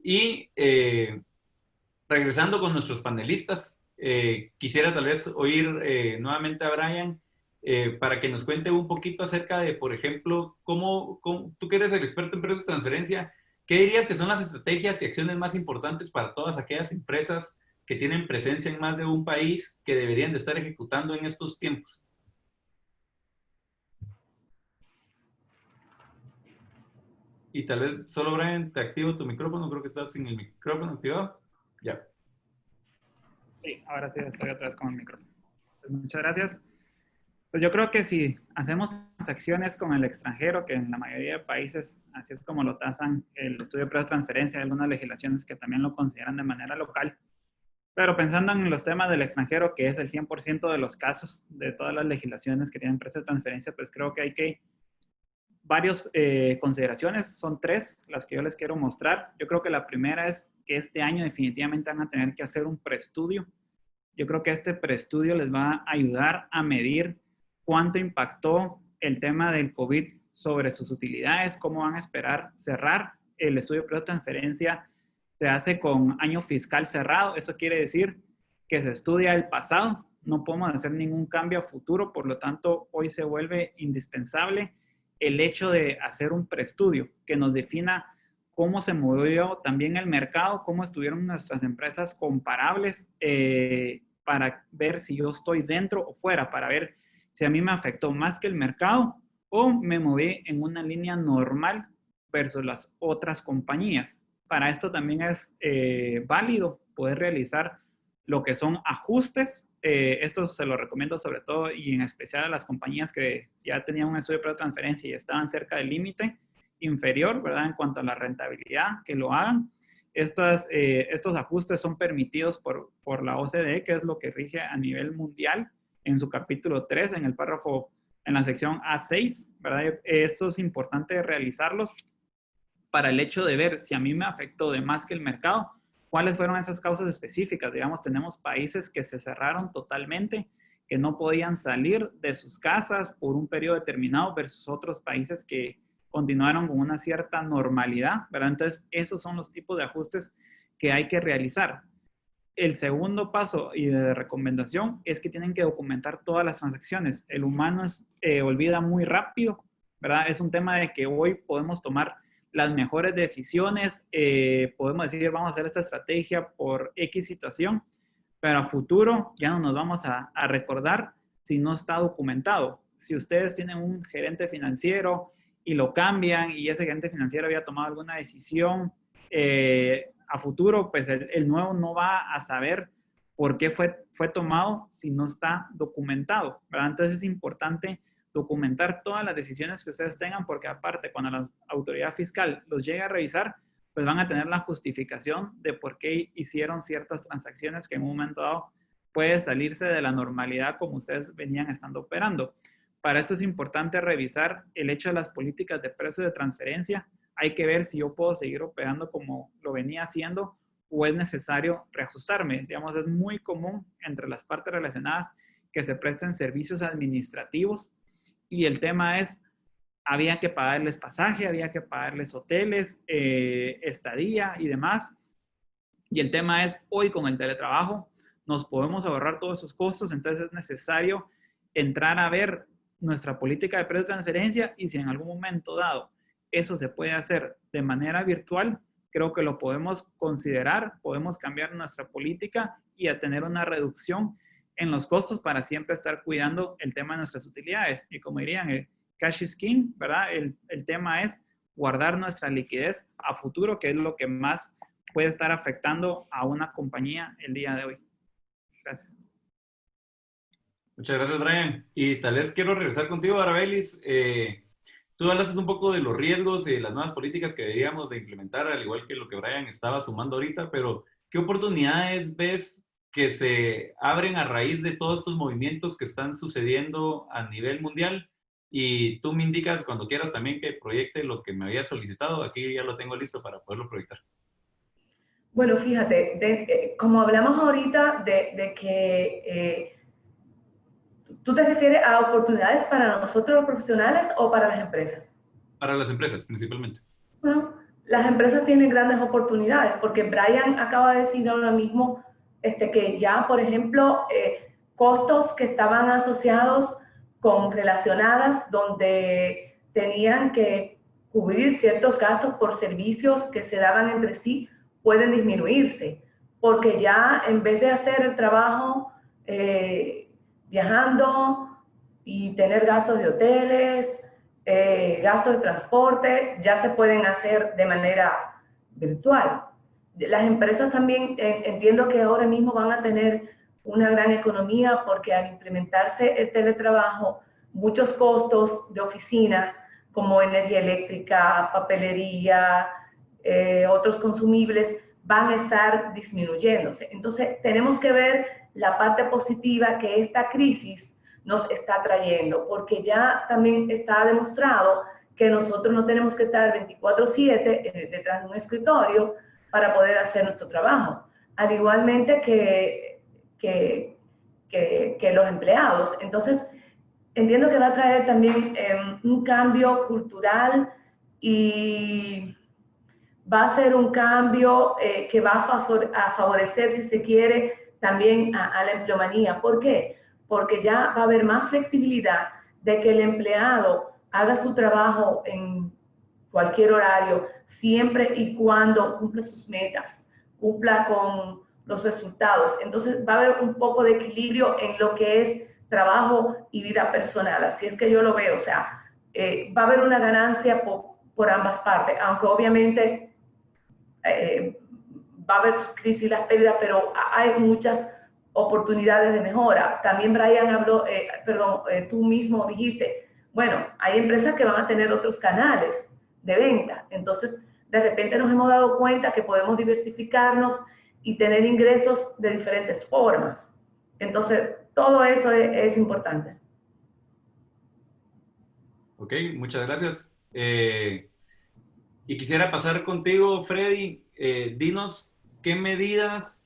Y regresando con nuestros panelistas, quisiera tal vez oír nuevamente a Brian para que nos cuente un poquito acerca de, por ejemplo, tú que eres el experto en precios de transferencia, ¿qué dirías que son las estrategias y acciones más importantes para todas aquellas empresas que tienen presencia en más de un país que deberían de estar ejecutando en estos tiempos? Y tal vez solo, Brian, te activo tu micrófono. Creo que estás sin el micrófono activado. Ya. Sí, ahora sí estoy otra vez con el micrófono. Pues muchas gracias. Pues yo creo que si hacemos transacciones con el extranjero, que en la mayoría de países así es como lo tasan el estudio de precios de transferencia, hay algunas legislaciones que también lo consideran de manera local. Pero pensando en los temas del extranjero, que es el 100% de los casos de todas las legislaciones que tienen precios de transferencia, pues creo que hay que varias consideraciones, son 3 las que yo les quiero mostrar. Yo creo que la primera es que este año definitivamente van a tener que hacer un preestudio. Yo creo que este preestudio les va a ayudar a medir cuánto impactó el tema del COVID sobre sus utilidades, cómo van a esperar cerrar. El estudio de precios de transferencia se hace con año fiscal cerrado. Eso quiere decir que se estudia el pasado. No podemos hacer ningún cambio a futuro, por lo tanto, hoy se vuelve indispensable el hecho de hacer un preestudio que nos defina cómo se movió también el mercado, cómo estuvieron nuestras empresas comparables, para ver si yo estoy dentro o fuera, para ver si a mí me afectó más que el mercado o me moví en una línea normal versus las otras compañías. Para esto también es válido poder realizar lo que son ajustes. Esto se lo recomiendo sobre todo y en especial a las compañías que ya tenían un estudio de precios de transferencia y estaban cerca del límite inferior, ¿verdad? En cuanto a la rentabilidad, que lo hagan. Estos ajustes son permitidos por la OCDE, que es lo que rige a nivel mundial, en su capítulo 3, en el párrafo, en la sección A6, ¿verdad? Esto es importante realizarlos para el hecho de ver si a mí me afectó de más que el mercado. ¿Cuáles fueron esas causas específicas? Digamos, tenemos países que se cerraron totalmente, que no podían salir de sus casas por un periodo determinado versus otros países que continuaron con una cierta normalidad, ¿verdad? Entonces, esos son los tipos de ajustes que hay que realizar. El segundo paso y de recomendación es que tienen que documentar todas las transacciones. El humano olvida muy rápido, ¿verdad? Es un tema de que hoy podemos tomar las mejores decisiones, podemos decir, vamos a hacer esta estrategia por X situación, pero a futuro ya no nos vamos a recordar si no está documentado. Si ustedes tienen un gerente financiero y lo cambian y ese gerente financiero había tomado alguna decisión, a futuro, pues el nuevo no va a saber por qué fue tomado si no está documentado, ¿verdad? Entonces es importante documentar todas las decisiones que ustedes tengan, porque aparte, cuando la autoridad fiscal los llegue a revisar, pues van a tener la justificación de por qué hicieron ciertas transacciones que en un momento dado puede salirse de la normalidad como ustedes venían estando operando. Para esto es importante revisar el hecho de las políticas de precios de transferencia. Hay que ver si yo puedo seguir operando como lo venía haciendo o es necesario reajustarme. Digamos, es muy común entre las partes relacionadas que se presten servicios administrativos y el tema es, había que pagarles pasaje, había que pagarles hoteles, estadía y demás. Y el tema es, hoy con el teletrabajo nos podemos ahorrar todos esos costos, entonces es necesario entrar a ver nuestra política de precios de transferencia y si en algún momento dado eso se puede hacer de manera virtual, creo que lo podemos considerar, podemos cambiar nuestra política y a tener una reducción en los costos para siempre estar cuidando el tema de nuestras utilidades. Y como dirían, el cash is king, ¿verdad? El tema es guardar nuestra liquidez a futuro, que es lo que más puede estar afectando a una compañía el día de hoy. Gracias. Muchas gracias, Brian. Y tal vez quiero regresar contigo, Arabelis. Tú hablaste un poco de los riesgos y de las nuevas políticas que deberíamos de implementar, al igual que lo que Brian estaba sumando ahorita, pero ¿qué oportunidades ves que se abren a raíz de todos estos movimientos que están sucediendo a nivel mundial? Y tú me indicas cuando quieras también que proyecte lo que me había solicitado. Aquí ya lo tengo listo para poderlo proyectar. Bueno, fíjate, como hablamos ahorita de que ¿tú te refieres a oportunidades para nosotros los profesionales o para las empresas? Para las empresas, principalmente. Bueno, las empresas tienen grandes oportunidades porque Brian acaba de decir ahora mismo que ya, por ejemplo, costos que estaban asociados relacionadas donde tenían que cubrir ciertos gastos por servicios que se daban entre sí, pueden disminuirse, porque ya en vez de hacer el trabajo viajando y tener gastos de hoteles, gastos de transporte, ya se pueden hacer de manera virtual. Las empresas también entiendo que ahora mismo van a tener una gran economía porque al implementarse el teletrabajo, muchos costos de oficina como energía eléctrica, papelería, otros consumibles van a estar disminuyéndose. Entonces tenemos que ver la parte positiva que esta crisis nos está trayendo, porque ya también está demostrado que nosotros no tenemos que estar 24/7 detrás de un escritorio para poder hacer nuestro trabajo. Al igualmente que los empleados. Entonces, entiendo que va a traer también un cambio cultural y va a ser un cambio que va a favorecer, si se quiere, también a la empleomanía. ¿Por qué? Porque ya va a haber más flexibilidad de que el empleado haga su trabajo en cualquier horario, siempre y cuando cumpla sus metas, cumpla con los resultados. Entonces va a haber un poco de equilibrio en lo que es trabajo y vida personal. Así es que yo lo veo, o sea, va a haber una ganancia por ambas partes, aunque obviamente va a haber sus crisis y las pérdidas, pero hay muchas oportunidades de mejora. También Brian habló, tú mismo dijiste, bueno, hay empresas que van a tener otros canales de venta. Entonces, de repente nos hemos dado cuenta que podemos diversificarnos y tener ingresos de diferentes formas. Entonces, todo eso es importante. Ok, muchas gracias. Y quisiera pasar contigo, Freddy. Dinos, ¿qué medidas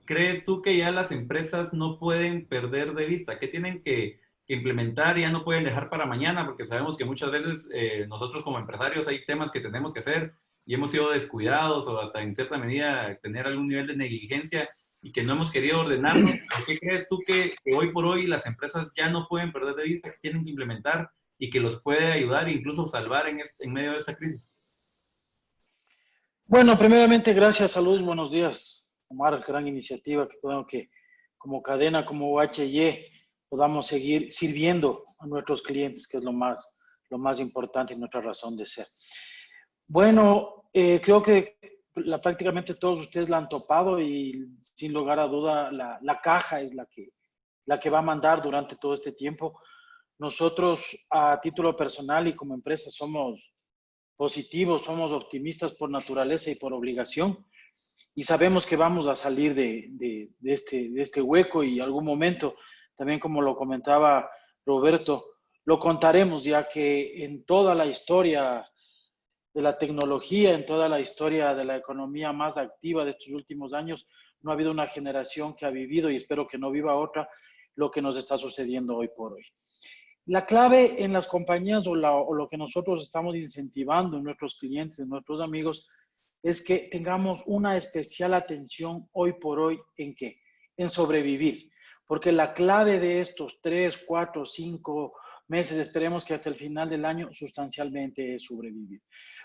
crees tú que ya las empresas no pueden perder de vista? ¿Qué tienen que implementar y ya no pueden dejar para mañana? Porque sabemos que muchas veces nosotros como empresarios hay temas que tenemos que hacer y hemos sido descuidados o hasta en cierta medida tener algún nivel de negligencia y que no hemos querido ordenarnos. ¿Qué crees tú que hoy por hoy las empresas ya no pueden perder de vista, que tienen que implementar y que los puede ayudar e incluso salvar en medio de esta crisis? Bueno, primeramente, gracias, salud, buenos días. Omar, gran iniciativa, que podamos que como cadena, como UHY, podamos seguir sirviendo a nuestros clientes, que es lo más importante y nuestra razón de ser. Bueno, creo que prácticamente todos ustedes la han topado y sin lugar a duda la caja es la que va a mandar durante todo este tiempo. Nosotros a título personal y como empresa somos positivos, somos optimistas por naturaleza y por obligación y sabemos que vamos a salir de este hueco y algún momento, también como lo comentaba Roberto, lo contaremos, ya que en toda la historia de la tecnología, en toda la historia de la economía más activa de estos últimos años, no ha habido una generación que ha vivido, y espero que no viva otra, lo que nos está sucediendo hoy por hoy. La clave en las compañías o lo que nosotros estamos incentivando en nuestros clientes, en nuestros amigos, es que tengamos una especial atención hoy por hoy ¿en qué? En sobrevivir. Porque la clave de estos 3, 4, 5 meses, esperemos que hasta el final del año, sustancialmente es sobrevivir.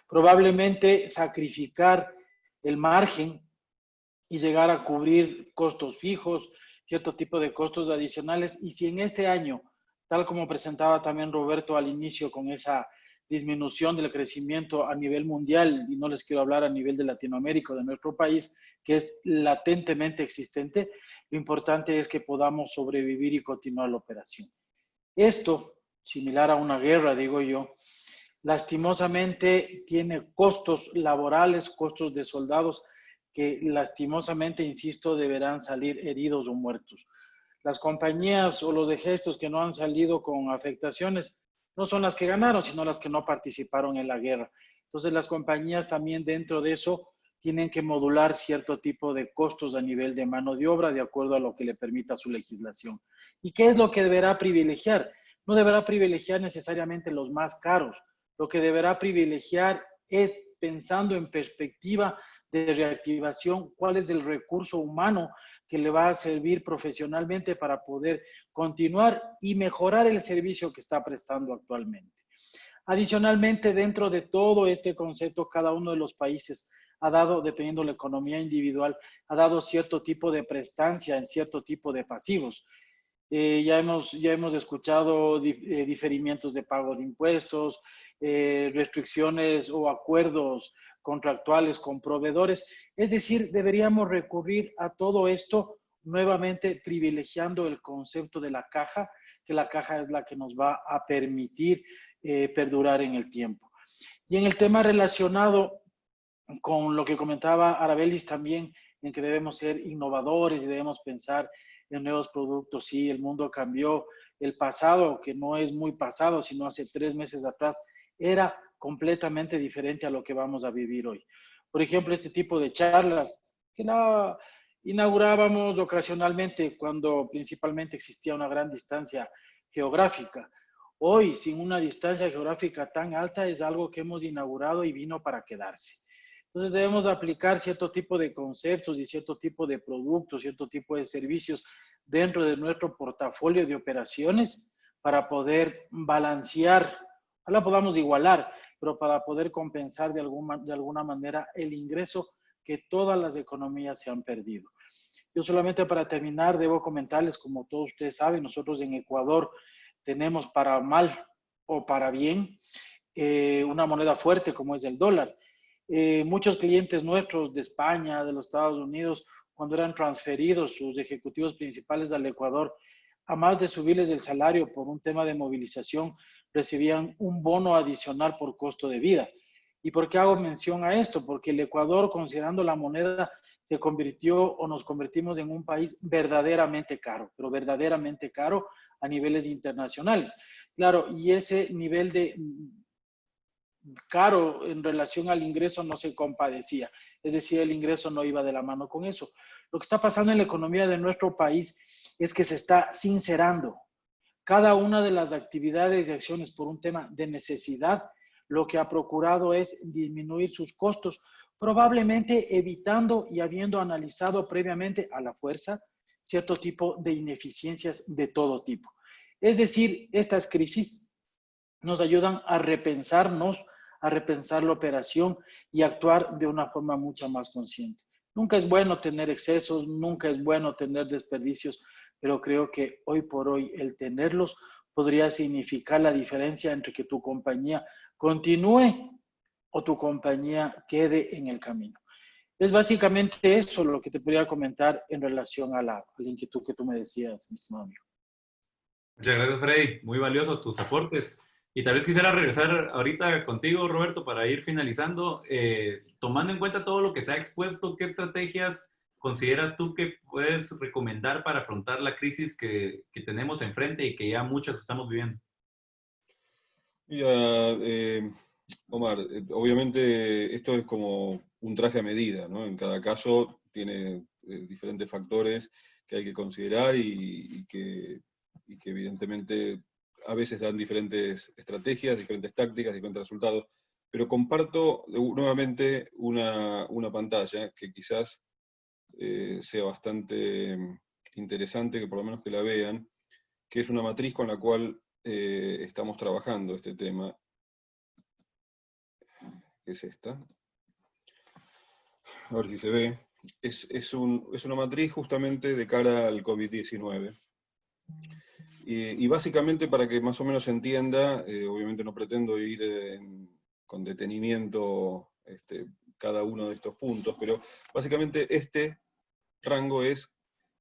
Probablemente sacrificar el margen y llegar a cubrir costos fijos, cierto tipo de costos adicionales. Y si en este año, tal como presentaba también Roberto al inicio con esa disminución del crecimiento a nivel mundial, y no les quiero hablar a nivel de Latinoamérica, de nuestro país, que es latentemente existente, lo importante es que podamos sobrevivir y continuar la operación. Esto, similar a una guerra, digo yo, lastimosamente tiene costos laborales, costos de soldados que lastimosamente, insisto, deberán salir heridos o muertos. Las compañías o los ejércitos que no han salido con afectaciones no son las que ganaron, sino las que no participaron en la guerra. Entonces las compañías también dentro de eso tienen que modular cierto tipo de costos a nivel de mano de obra de acuerdo a lo que le permita su legislación. ¿Y qué es lo que deberá privilegiar? No deberá privilegiar necesariamente los más caros. Lo que deberá privilegiar es pensando en perspectiva de reactivación, cuál es el recurso humano que le va a servir profesionalmente para poder continuar y mejorar el servicio que está prestando actualmente. Adicionalmente, dentro de todo este concepto, cada uno de los países ha dado, dependiendo de la economía individual, ha dado cierto tipo de prestancia en cierto tipo de pasivos. Ya hemos escuchado diferimientos de pago de impuestos, restricciones o acuerdos contractuales con proveedores. Es decir, deberíamos recurrir a todo esto nuevamente privilegiando el concepto de la caja, que la caja es la que nos va a permitir perdurar en el tiempo. Y en el tema relacionado con lo que comentaba Arabelis también, en que debemos ser innovadores y debemos pensar en nuevos productos. Sí, el mundo cambió. El pasado, que no es muy pasado, sino hace 3 meses atrás, era completamente diferente a lo que vamos a vivir hoy. Por ejemplo, este tipo de charlas que la inaugurábamos ocasionalmente cuando principalmente existía una gran distancia geográfica. Hoy, sin una distancia geográfica tan alta, es algo que hemos inaugurado y vino para quedarse. Entonces debemos aplicar cierto tipo de conceptos y cierto tipo de productos, cierto tipo de servicios dentro de nuestro portafolio de operaciones para poder balancear, ojalá podamos igualar, pero para poder compensar de alguna manera el ingreso que todas las economías se han perdido. Yo solamente para terminar debo comentarles, como todos ustedes saben, nosotros en Ecuador tenemos para mal o para bien una moneda fuerte como es el dólar. Muchos clientes nuestros de España, de los Estados Unidos, cuando eran transferidos sus ejecutivos principales al Ecuador, a más de subirles el salario por un tema de movilización, recibían un bono adicional por costo de vida. ¿Y por qué hago mención a esto? Porque el Ecuador, considerando la moneda, se convirtió o nos convertimos en un país verdaderamente caro, pero verdaderamente caro a niveles internacionales. Claro, y ese nivel de caro en relación al ingreso no se compadecía, es decir, el ingreso no iba de la mano con eso. Lo que está pasando en la economía de nuestro país es que se está sincerando cada una de las actividades y acciones por un tema de necesidad. Lo que ha procurado es disminuir sus costos, probablemente evitando y habiendo analizado previamente a la fuerza cierto tipo de ineficiencias de todo tipo. Es decir, estas crisis nos ayudan a repensarnos, a repensar la operación y actuar de una forma mucho más consciente. Nunca es bueno tener excesos, nunca es bueno tener desperdicios, pero creo que hoy por hoy el tenerlos podría significar la diferencia entre que tu compañía continúe o tu compañía quede en el camino. Es básicamente eso lo que te podría comentar en relación a la inquietud que tú me decías, mi estimado amigo. Muchas gracias, Freddy. Muy valioso tus aportes. Y tal vez quisiera regresar ahorita contigo, Roberto, para ir finalizando. Tomando en cuenta todo lo que se ha expuesto, ¿qué estrategias consideras tú que puedes recomendar para afrontar la crisis que tenemos enfrente y que ya muchos estamos viviendo? Mira, Omar, obviamente esto es como un traje a medida, ¿no? En cada caso tiene diferentes factores que hay que considerar y que evidentemente a veces dan diferentes estrategias, diferentes tácticas, diferentes resultados, pero comparto nuevamente una pantalla que quizás sea bastante interesante, que por lo menos que la vean, que es una matriz con la cual estamos trabajando este tema, que es esta. A ver si se ve. Es una matriz justamente de cara al COVID-19. Y básicamente para que más o menos se entienda, obviamente no pretendo ir con detenimiento cada uno de estos puntos, pero básicamente este rango es,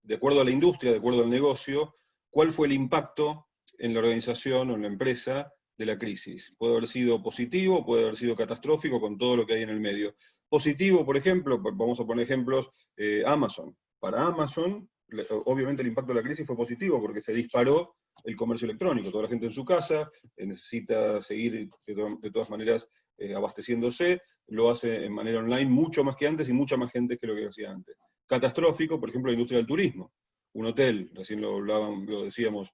de acuerdo a la industria, de acuerdo al negocio, cuál fue el impacto en la organización o en la empresa de la crisis. Puede haber sido positivo, puede haber sido catastrófico, con todo lo que hay en el medio. Positivo, por ejemplo, vamos a poner ejemplos, Amazon. Para Amazon, obviamente el impacto de la crisis fue positivo porque se disparó el comercio electrónico. Toda la gente en su casa necesita seguir de todas maneras abasteciéndose, lo hace en manera online mucho más que antes y mucha más gente que lo que hacía antes. Catastrófico, por ejemplo, la industria del turismo. Un hotel, recién lo decíamos,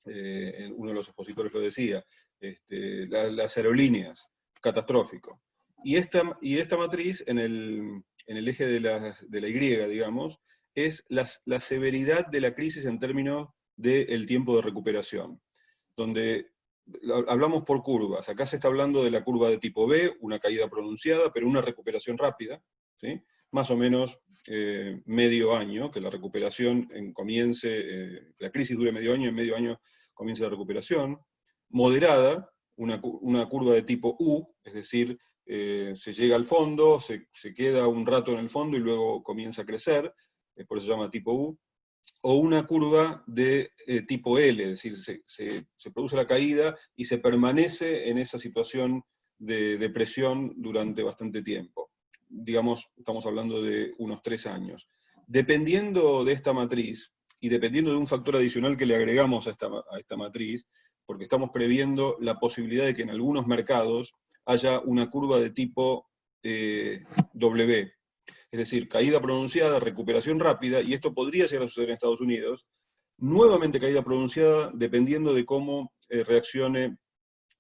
uno de los expositores lo decía, las aerolíneas, catastrófico. Y esta matriz, en en el eje de la Y, digamos, es la severidad de la crisis en términos del tiempo de recuperación, donde hablamos por curvas. Acá se está hablando de la curva de tipo B, una caída pronunciada, pero una recuperación rápida, ¿sí? Más o menos medio año, que la recuperación comience, la crisis dure medio año, en medio año comience la recuperación. Moderada, una curva de tipo U, es decir, se llega al fondo, se queda un rato en el fondo y luego comienza a crecer, por eso se llama tipo U. O una curva de tipo L, es decir, se produce la caída y se permanece en esa situación de depresión durante bastante tiempo. Digamos, estamos hablando de unos 3 años. Dependiendo de esta matriz, y dependiendo de un factor adicional que le agregamos a esta matriz, porque estamos previendo la posibilidad de que en algunos mercados haya una curva de tipo W, es decir, caída pronunciada, recuperación rápida, y esto podría llegar a suceder en Estados Unidos, nuevamente caída pronunciada dependiendo de cómo reaccione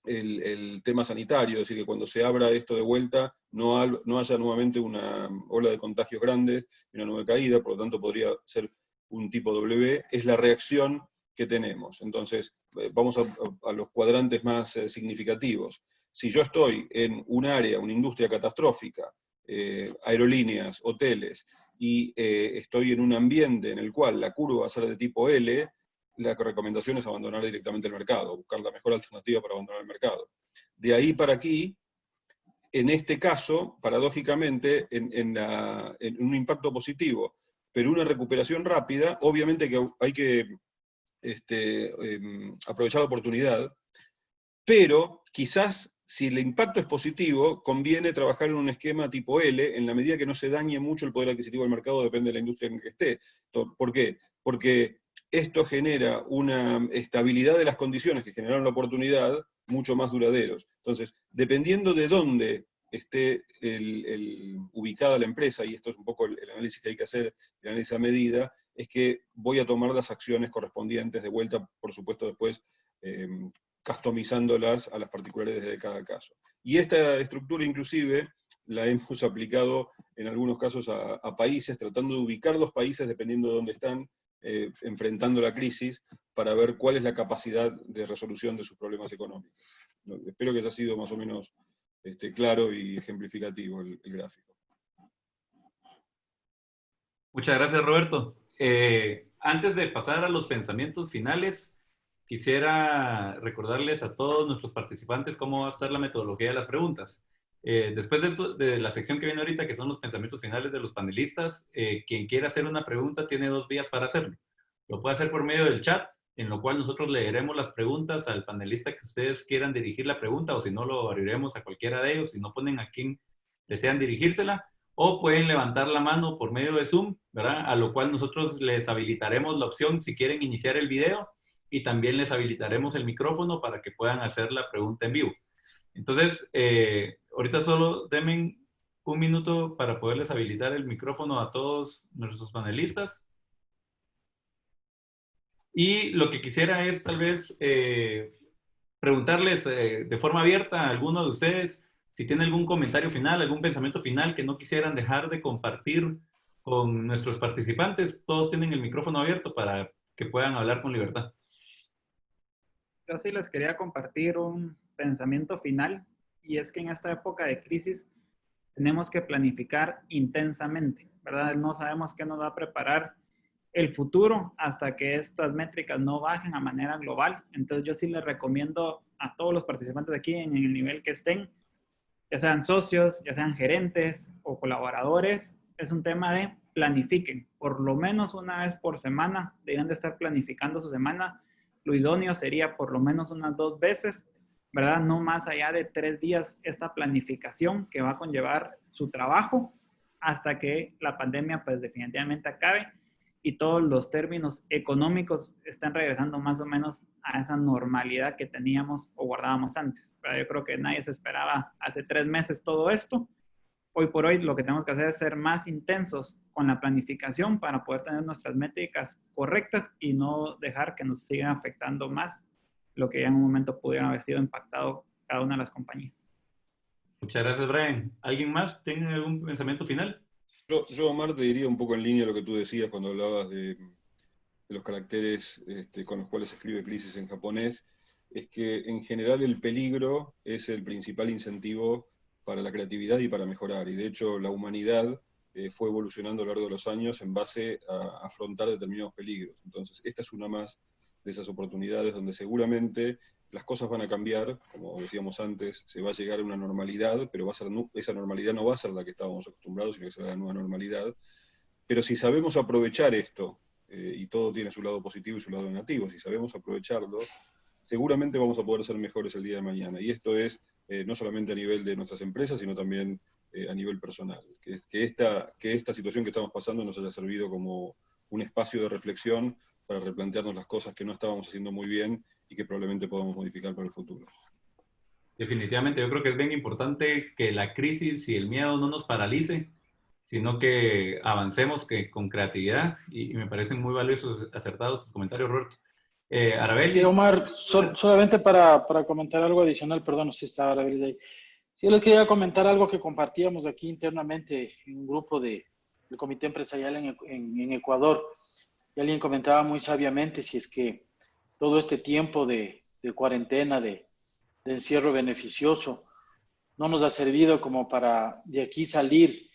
el tema sanitario, es decir, que cuando se abra esto de vuelta no haya nuevamente una ola de contagios grandes y una nueva caída, por lo tanto podría ser un tipo W, es la reacción que tenemos. Entonces, vamos a los cuadrantes más significativos. Si yo estoy en un área, una industria catastrófica, aerolíneas, hoteles, y estoy en un ambiente en el cual la curva va a ser de tipo L, la recomendación es abandonar directamente el mercado, buscar la mejor alternativa para abandonar el mercado. De ahí para aquí, en este caso, paradójicamente, en un impacto positivo, pero una recuperación rápida, obviamente que hay que aprovechar la oportunidad, pero quizás si el impacto es positivo, conviene trabajar en un esquema tipo L, en la medida que no se dañe mucho el poder adquisitivo del mercado, depende de la industria en que esté. ¿Por qué? Porque esto genera una estabilidad de las condiciones que generaron la oportunidad mucho más duraderos. Entonces, dependiendo de dónde esté ubicada la empresa, y esto es un poco el análisis que hay que hacer, el análisis a medida, es que voy a tomar las acciones correspondientes de vuelta, por supuesto, después customizándolas a las particularidades de cada caso. Y esta estructura inclusive la hemos aplicado en algunos casos a países, tratando de ubicar los países dependiendo de dónde están enfrentando la crisis, para ver cuál es la capacidad de resolución de sus problemas económicos. Espero que haya sido más o menos claro y ejemplificativo el gráfico. Muchas gracias, Roberto. Antes de pasar a los pensamientos finales, quisiera recordarles a todos nuestros participantes cómo va a estar la metodología de las preguntas. Después de la sección que viene ahorita, que son los pensamientos finales de los panelistas, quien quiera hacer una pregunta tiene 2 vías para hacerlo. Lo puede hacer por medio del chat, en lo cual nosotros leeremos las preguntas al panelista que ustedes quieran dirigir la pregunta, o si no, lo abriremos a cualquiera de ellos, si no ponen a quien desean dirigírsela, o pueden levantar la mano por medio de Zoom, ¿verdad? A lo cual nosotros les habilitaremos la opción si quieren iniciar el video, y también les habilitaremos el micrófono para que puedan hacer la pregunta en vivo. Entonces, ahorita solo denme un minuto para poderles habilitar el micrófono a todos nuestros panelistas. Y lo que quisiera es tal vez preguntarles de forma abierta a alguno de ustedes si tiene algún comentario final, algún pensamiento final que no quisieran dejar de compartir con nuestros participantes. Todos tienen el micrófono abierto para que puedan hablar con libertad. Yo sí les quería compartir un pensamiento final, y es que en esta época de crisis tenemos que planificar intensamente, ¿verdad? No sabemos qué nos va a preparar el futuro hasta que estas métricas no bajen a manera global. Entonces yo sí les recomiendo a todos los participantes aquí en el nivel que estén, ya sean socios, ya sean gerentes o colaboradores, es un tema de planifiquen. Por lo menos una vez por semana deberían de estar planificando su semana. Lo idóneo sería por lo menos unas 2 veces, ¿verdad? No más allá de 3 días esta planificación que va a conllevar su trabajo hasta que la pandemia pues definitivamente acabe y todos los términos económicos están regresando más o menos a esa normalidad que teníamos o guardábamos antes. Pero yo creo que nadie se esperaba hace 3 meses todo esto. Hoy por hoy lo que tenemos que hacer es ser más intensos con la planificación para poder tener nuestras métricas correctas y no dejar que nos sigan afectando más lo que ya en un momento pudiera haber sido impactado cada una de las compañías. Muchas gracias, Brian. ¿Alguien más tiene algún pensamiento final? Yo, Omar, te diría un poco en línea lo que tú decías cuando hablabas de los caracteres con los cuales se escribe crisis en japonés, es que en general el peligro es el principal incentivo para la creatividad y para mejorar. Y de hecho la humanidad fue evolucionando a lo largo de los años en base a afrontar determinados peligros. Entonces esta es una más de esas oportunidades donde seguramente las cosas van a cambiar, como decíamos antes, se va a llegar a una normalidad, pero esa normalidad no va a ser la que estábamos acostumbrados, sino que será la nueva normalidad. Pero si sabemos aprovechar esto, y todo tiene su lado positivo y su lado negativo, si sabemos aprovecharlo, seguramente vamos a poder ser mejores el día de mañana. Y esto es no solamente a nivel de nuestras empresas, sino también a nivel personal. Que esta situación que estamos pasando nos haya servido como un espacio de reflexión para replantearnos las cosas que no estábamos haciendo muy bien y que probablemente podamos modificar para el futuro. Definitivamente, yo creo que es bien importante que la crisis y el miedo no nos paralice, sino que avancemos con creatividad, y me parecen muy valiosos, acertados tus comentarios, Roberto. Arabelis. Sí, Omar, solamente para comentar algo adicional, perdón, no sé si está Arabelis ahí. Sí, les quería comentar algo que compartíamos aquí internamente en un grupo del Comité Empresarial en Ecuador. Y alguien comentaba muy sabiamente si es que todo este tiempo de cuarentena, de encierro beneficioso, no nos ha servido como para de aquí salir,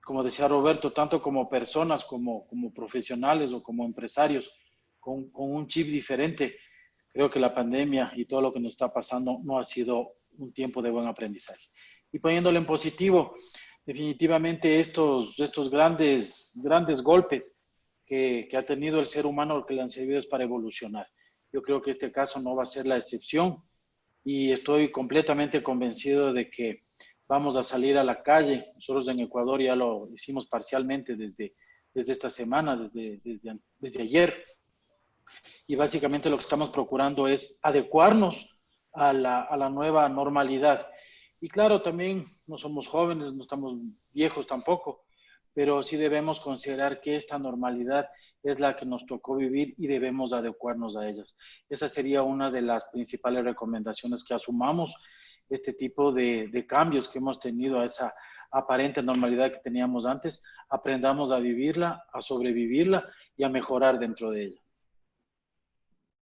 como decía Roberto, tanto como personas, como profesionales o como empresarios, con un chip diferente. Creo que la pandemia y todo lo que nos está pasando no ha sido un tiempo de buen aprendizaje. Y poniéndolo en positivo, definitivamente estos grandes golpes que ha tenido el ser humano, lo que le han servido es para evolucionar. Yo creo que este caso no va a ser la excepción y estoy completamente convencido de que vamos a salir a la calle. Nosotros en Ecuador ya lo hicimos parcialmente desde esta semana, desde ayer. Y básicamente lo que estamos procurando es adecuarnos a la nueva normalidad. Y claro, también no somos jóvenes, no estamos viejos tampoco, pero sí debemos considerar que esta normalidad es la que nos tocó vivir y debemos adecuarnos a ellas. Esa sería una de las principales recomendaciones, que asumamos este tipo de cambios que hemos tenido a esa aparente normalidad que teníamos antes, aprendamos a vivirla, a sobrevivirla y a mejorar dentro de ella.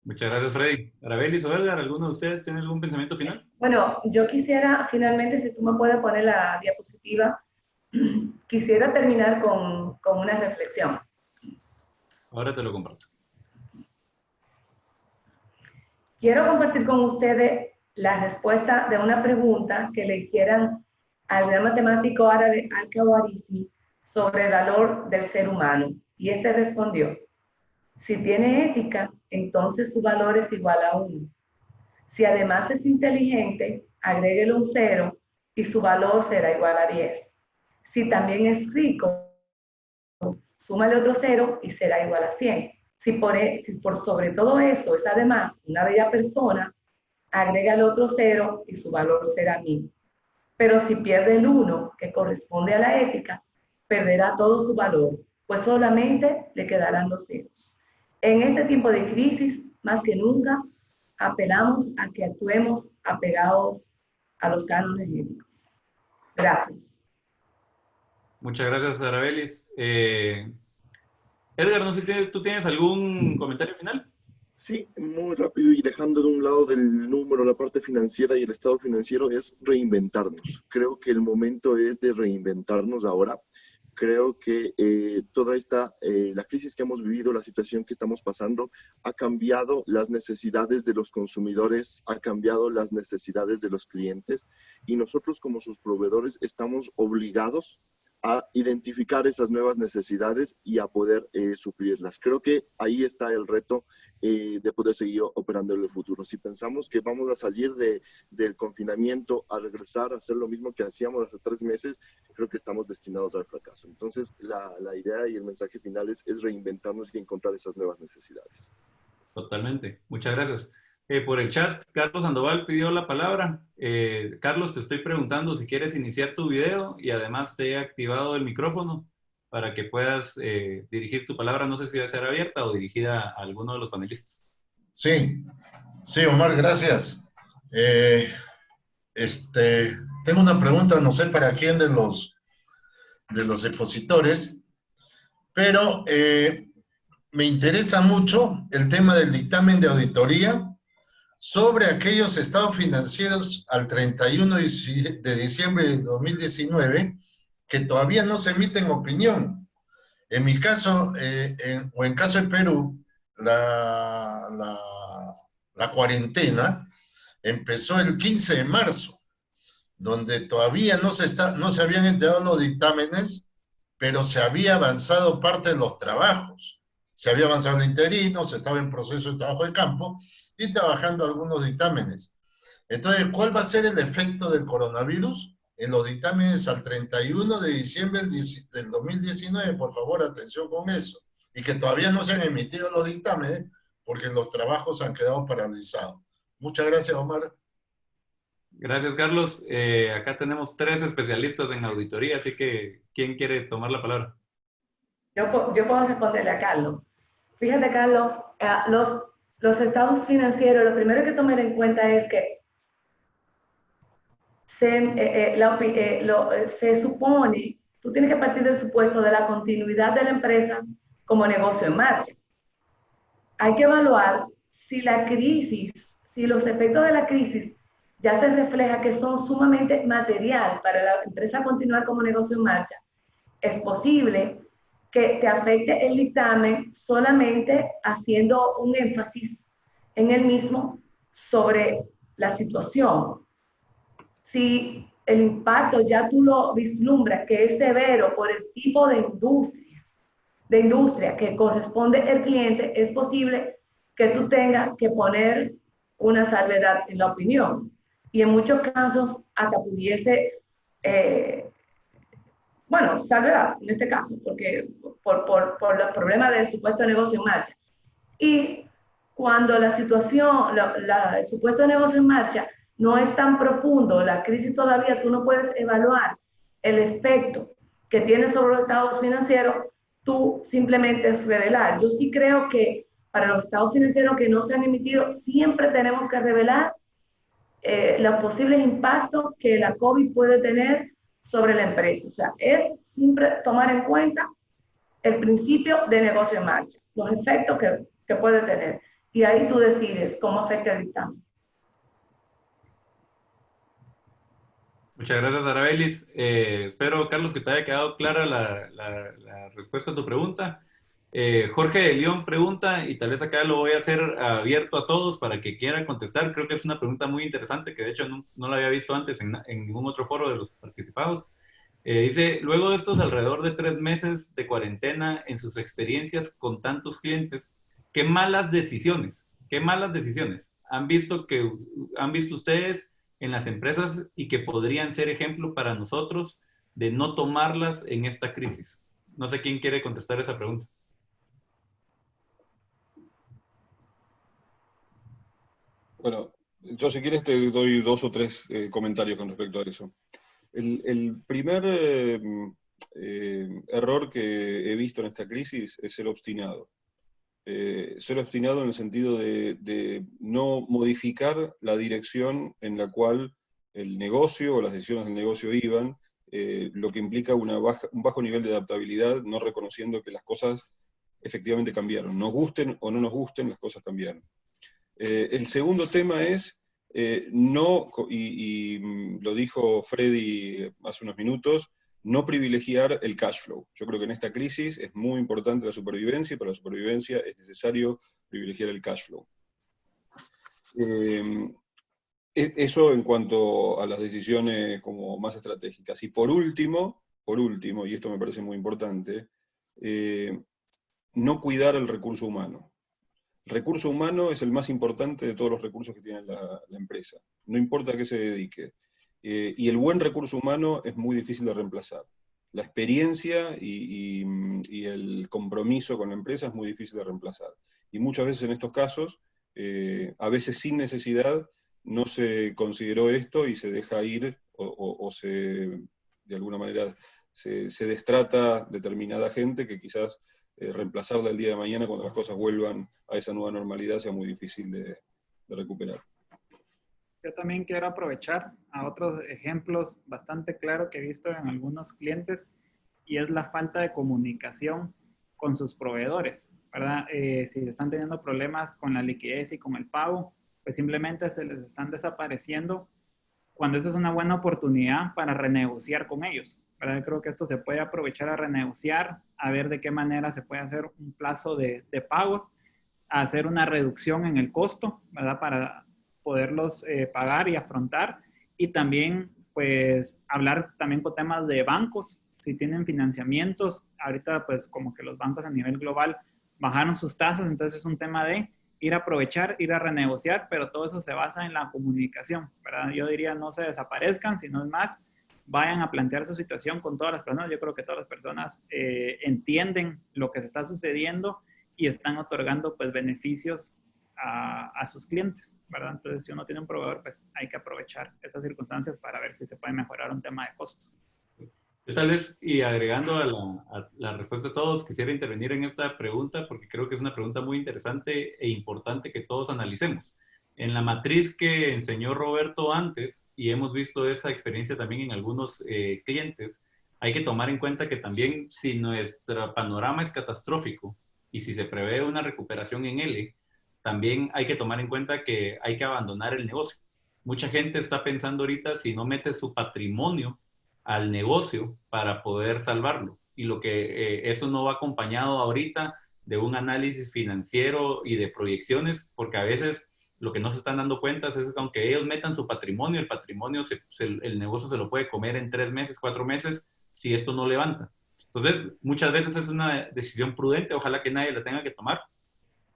Muchas gracias, Freddy. Arabelis o Edgar, ¿alguno de ustedes tiene algún pensamiento final? Bueno, yo quisiera finalmente, si tú me puedes poner la diapositiva, quisiera terminar con una reflexión. Ahora te lo comparto. Quiero compartir con ustedes la respuesta de una pregunta que le hicieran al gran matemático árabe Al-Khawarizmi sobre el valor del ser humano. Y este respondió: si tiene ética, entonces su valor es igual a 1. Si además es inteligente, agréguele un 0 y su valor será igual a 10. Si también es rico, súmale otro 0 y será igual a 100. Si por sobre todo eso es además una bella persona, agrégale otro 0 y su valor será 1000. Pero si pierde el 1, que corresponde a la ética, perderá todo su valor, pues solamente le quedarán los ceros. En este tiempo de crisis, más que nunca, apelamos a que actuemos apegados a los cánones éticos. Gracias. Muchas gracias, Arabelis. Edgar, no sé si tú tienes algún comentario final. Sí, muy rápido, y dejando de un lado del número, la parte financiera y el estado financiero, es reinventarnos. Creo que el momento es de reinventarnos ahora. Creo que toda la crisis que hemos vivido, la situación que estamos pasando, ha cambiado las necesidades de los consumidores, ha cambiado las necesidades de los clientes, y nosotros como sus proveedores estamos obligados a identificar esas nuevas necesidades y a poder suplirlas. Creo que ahí está el reto de poder seguir operando en el futuro. Si pensamos que vamos a salir del confinamiento, a regresar a hacer lo mismo que hacíamos hace 3 meses, creo que estamos destinados al fracaso. Entonces, la idea y el mensaje final es reinventarnos y encontrar esas nuevas necesidades. Totalmente. Muchas gracias. Por el chat, Carlos Sandoval pidió la palabra. Carlos, te estoy preguntando si quieres iniciar tu video y además te he activado el micrófono para que puedas dirigir tu palabra. No sé si va a ser abierta o dirigida a alguno de los panelistas. Sí, Omar, gracias. Tengo una pregunta, no sé para quién de los de los expositores, pero me interesa mucho el tema del dictamen de auditoría sobre aquellos estados financieros al 31 de diciembre de 2019 que todavía no se emiten opinión. En mi caso, o en caso de Perú, la cuarentena empezó el 15 de marzo, donde todavía no se habían entregado los dictámenes, pero se había avanzado parte de los trabajos. Se había avanzado el interino, se estaba en proceso de trabajo de campo y trabajando algunos dictámenes. Entonces, ¿cuál va a ser el efecto del coronavirus en los dictámenes al 31 de diciembre del 2019? Por favor, atención con eso. Y que todavía no se han emitido los dictámenes porque los trabajos han quedado paralizados. Muchas gracias, Omar. Gracias, Carlos. Acá tenemos 3 especialistas en auditoría, así que ¿quién quiere tomar la palabra? Yo puedo responderle a Carlos. Fíjate, Carlos, los estados financieros, lo primero que tomar en cuenta es que se supone, tú tienes que partir del supuesto de la continuidad de la empresa como negocio en marcha. Hay que evaluar si la crisis, si los efectos de la crisis ya se refleja que son sumamente material para la empresa continuar como negocio en marcha. Es posible que te afecte el dictamen solamente haciendo un énfasis en el mismo sobre la situación. Si el impacto ya tú lo vislumbras que es severo por el tipo de industria que corresponde el cliente, es posible que tú tengas que poner una salvedad en la opinión. Y en muchos casos hasta pudiese, salvedad en este caso, porque por los problemas del supuesto negocio en marcha. Y cuando la situación, el supuesto negocio en marcha no es tan profundo, la crisis todavía, tú no puedes evaluar el efecto que tiene sobre los estados financieros, tú simplemente es revelar. Yo sí creo que para los estados financieros que no se han emitido, siempre tenemos que revelar los posibles impactos que la COVID puede tener sobre la empresa. O sea, es siempre tomar en cuenta el principio de negocio en marcha, los efectos que puede tener. Y ahí tú decides cómo afecta el dictamen. Muchas gracias, Arabelis. Espero, Carlos, que te haya quedado clara la respuesta a tu pregunta. Jorge de León pregunta, y tal vez acá lo voy a hacer abierto a todos para que quieran contestar. Creo que es una pregunta muy interesante que de hecho no la había visto antes en ningún otro foro de los participados. Dice, luego de estos alrededor de 3 meses de cuarentena, en sus experiencias con tantos clientes, qué malas decisiones han visto ustedes en las empresas y que podrían ser ejemplo para nosotros de no tomarlas en esta crisis? No sé quién quiere contestar esa pregunta. Bueno, yo si quieres te doy 2 o 3 comentarios con respecto a eso. El primer error que he visto en esta crisis es ser obstinado. Ser obstinado en el sentido de no modificar la dirección en la cual el negocio o las decisiones del negocio iban, lo que implica un bajo nivel de adaptabilidad, no reconociendo que las cosas efectivamente cambiaron. Nos gusten o no nos gusten, las cosas cambiaron. El segundo tema es, lo dijo Freddy hace unos minutos, no privilegiar el cash flow. Yo creo que en esta crisis es muy importante la supervivencia, y para la supervivencia es necesario privilegiar el cash flow. Eso en cuanto a las decisiones como más estratégicas. Y por último, y esto me parece muy importante, no cuidar el recurso humano. El recurso humano es el más importante de todos los recursos que tiene la empresa. No importa a qué se dedique. Y el buen recurso humano es muy difícil de reemplazar. La experiencia y el compromiso con la empresa es muy difícil de reemplazar. Y muchas veces en estos casos, a veces sin necesidad, no se consideró esto y se deja ir o de alguna manera se destrata determinada gente que quizás reemplazarla el día de mañana cuando las cosas vuelvan a esa nueva normalidad sea muy difícil de recuperar. Yo también quiero aprovechar a otros ejemplos bastante claros que he visto en algunos clientes, y es la falta de comunicación con sus proveedores, ¿verdad? Si están teniendo problemas con la liquidez y con el pago, pues simplemente se les están desapareciendo cuando esa es una buena oportunidad para renegociar con ellos, ¿verdad? Creo que esto se puede aprovechar a renegociar, a ver de qué manera se puede hacer un plazo de pagos, a hacer una reducción en el costo, ¿verdad? Para poderlos pagar y afrontar, y también pues hablar también con temas de bancos, si tienen financiamientos. Ahorita pues como que los bancos a nivel global bajaron sus tasas, entonces es un tema de ir a aprovechar, ir a renegociar, pero todo eso se basa en la comunicación, ¿verdad? Yo diría no se desaparezcan, sino es más, vayan a plantear su situación con todas las personas. Yo creo que todas las personas entienden lo que se está sucediendo y están otorgando pues beneficios a sus clientes, ¿verdad? Entonces, si uno tiene un proveedor, pues hay que aprovechar esas circunstancias para ver si se puede mejorar un tema de costos. Yo tal vez, y agregando a la respuesta de todos, quisiera intervenir en esta pregunta porque creo que es una pregunta muy interesante e importante que todos analicemos. En la matriz que enseñó Roberto antes, y hemos visto esa experiencia también en algunos clientes, hay que tomar en cuenta que también si nuestro panorama es catastrófico y si se prevé una recuperación en L, también hay que tomar en cuenta que hay que abandonar el negocio. Mucha gente está pensando ahorita si no mete su patrimonio al negocio para poder salvarlo. Y lo que eso no va acompañado ahorita de un análisis financiero y de proyecciones, porque a veces lo que no se están dando cuenta es que aunque ellos metan su patrimonio, el patrimonio, el negocio se lo puede comer en 3 meses, 4 meses, si esto no levanta. Entonces, muchas veces es una decisión prudente, ojalá que nadie la tenga que tomar,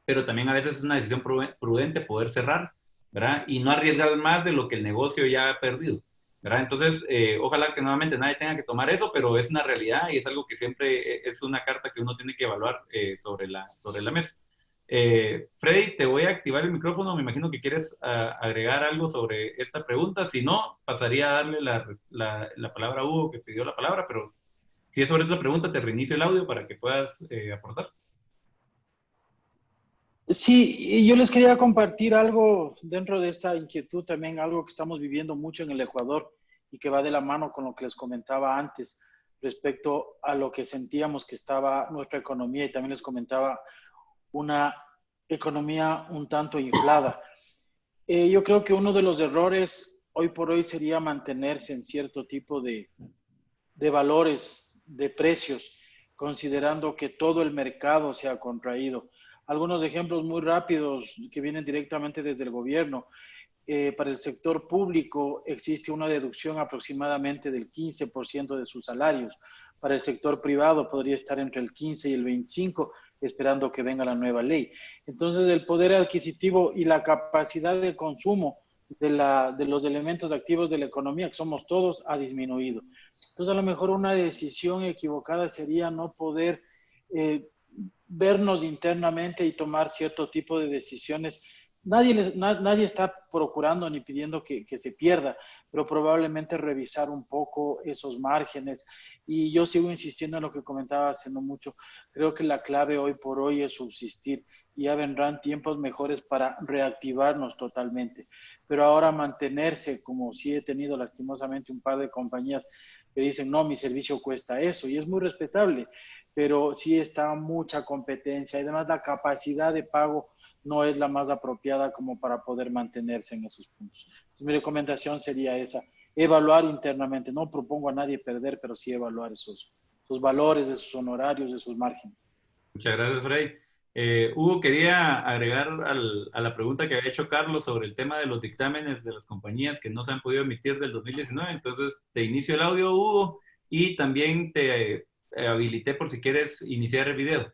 pero también a veces es una decisión prudente poder cerrar, ¿verdad? Y no arriesgar más de lo que el negocio ya ha perdido, ¿verdad? Entonces, ojalá que nuevamente nadie tenga que tomar eso, pero es una realidad y es algo que siempre es una carta que uno tiene que evaluar sobre la mesa. Freddy, te voy a activar el micrófono, me imagino que quieres agregar algo sobre esta pregunta, si no, pasaría a darle la palabra a Hugo, que pidió la palabra, pero si es sobre esa pregunta, te reinicio el audio para que puedas aportar. Sí, y yo les quería compartir algo dentro de esta inquietud, también algo que estamos viviendo mucho en el Ecuador y que va de la mano con lo que les comentaba antes respecto a lo que sentíamos que estaba nuestra economía, y también les comentaba una economía un tanto inflada. Yo creo que uno de los errores hoy por hoy sería mantenerse en cierto tipo de valores, de precios, considerando que todo el mercado se ha contraído. Algunos ejemplos muy rápidos que vienen directamente desde el gobierno. Para el sector público existe una deducción aproximadamente del 15% de sus salarios. Para el sector privado podría estar entre el 15 y el 25%, esperando que venga la nueva ley. Entonces, el poder adquisitivo y la capacidad de consumo de los elementos activos de la economía, que somos todos, ha disminuido. Entonces, a lo mejor una decisión equivocada sería no poder vernos internamente y tomar cierto tipo de decisiones. Nadie está procurando ni pidiendo que se pierda, pero probablemente revisar un poco esos márgenes. Y yo sigo insistiendo en lo que comentaba hace no mucho. Creo que la clave hoy por hoy es subsistir, y ya vendrán tiempos mejores para reactivarnos totalmente. Pero ahora mantenerse, como sí he tenido lastimosamente un par de compañías que dicen, no, mi servicio cuesta eso, y es muy respetable, pero sí está mucha competencia, y además la capacidad de pago no es la más apropiada como para poder mantenerse en esos puntos. Entonces, mi recomendación sería esa, evaluar internamente. No propongo a nadie perder, pero sí evaluar esos valores, esos honorarios, esos márgenes. Muchas gracias, Freddy. Hugo, quería agregar a la pregunta que había hecho Carlos sobre el tema de los dictámenes de las compañías que no se han podido emitir del 2019. Entonces, te inicio el audio, Hugo, y también te habilité por si quieres iniciar el video.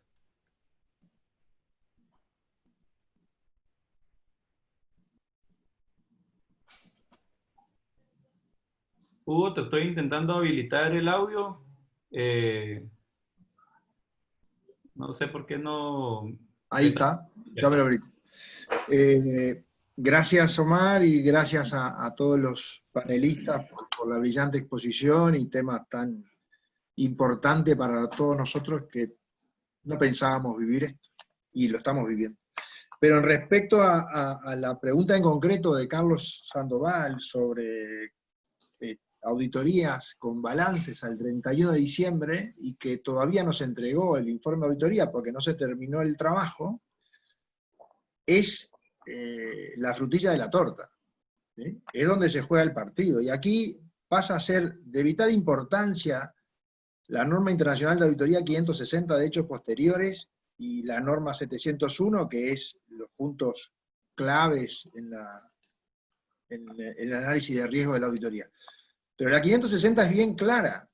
Hugo, te estoy intentando habilitar el audio. No sé por qué no... Ahí está, ya me lo abrí. Gracias, Omar, y gracias a todos los panelistas por la brillante exposición y tema tan importante para todos nosotros que no pensábamos vivir esto, y lo estamos viviendo. Pero en respecto a la pregunta en concreto de Carlos Sandoval sobre auditorías con balances al 31 de diciembre y que todavía no se entregó el informe de auditoría porque no se terminó el trabajo, es la frutilla de la torta. ¿Sí? Es donde se juega el partido. Y aquí pasa a ser de vital importancia la norma internacional de auditoría 560 de hechos posteriores y la norma 701, que es los puntos claves en el análisis de riesgo de la auditoría. Pero la 560 es bien clara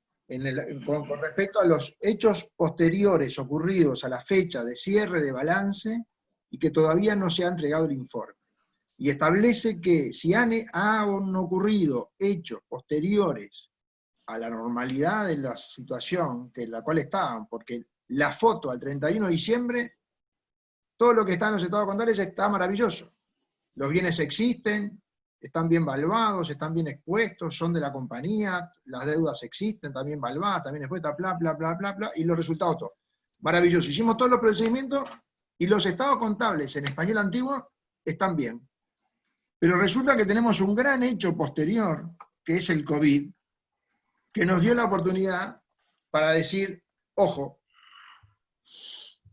con respecto a los hechos posteriores ocurridos a la fecha de cierre de balance y que todavía no se ha entregado el informe. Y establece que si han ocurrido hechos posteriores a la normalidad de la situación en la cual estaban, porque la foto al 31 de diciembre, todo lo que está en los estados contables está maravilloso. Los bienes existen, están bien valuados, están bien expuestos, son de la compañía, las deudas existen, también valuadas, también expuestas, bla, bla, bla, bla, bla, y los resultados todos. Maravilloso. Hicimos todos los procedimientos y los estados contables en español antiguo están bien. Pero resulta que tenemos un gran hecho posterior, que es el COVID, que nos dio la oportunidad para decir, ojo,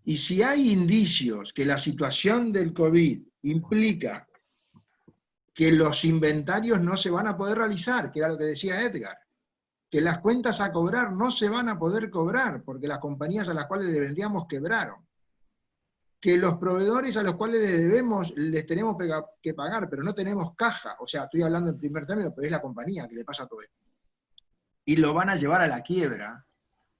y si hay indicios que la situación del COVID implica que los inventarios no se van a poder realizar, que era lo que decía Edgar, que las cuentas a cobrar no se van a poder cobrar, porque las compañías a las cuales le vendíamos quebraron, que los proveedores a los cuales les tenemos que pagar, pero no tenemos caja, o sea, estoy hablando en primer término, pero es la compañía que le pasa todo esto, y lo van a llevar a la quiebra.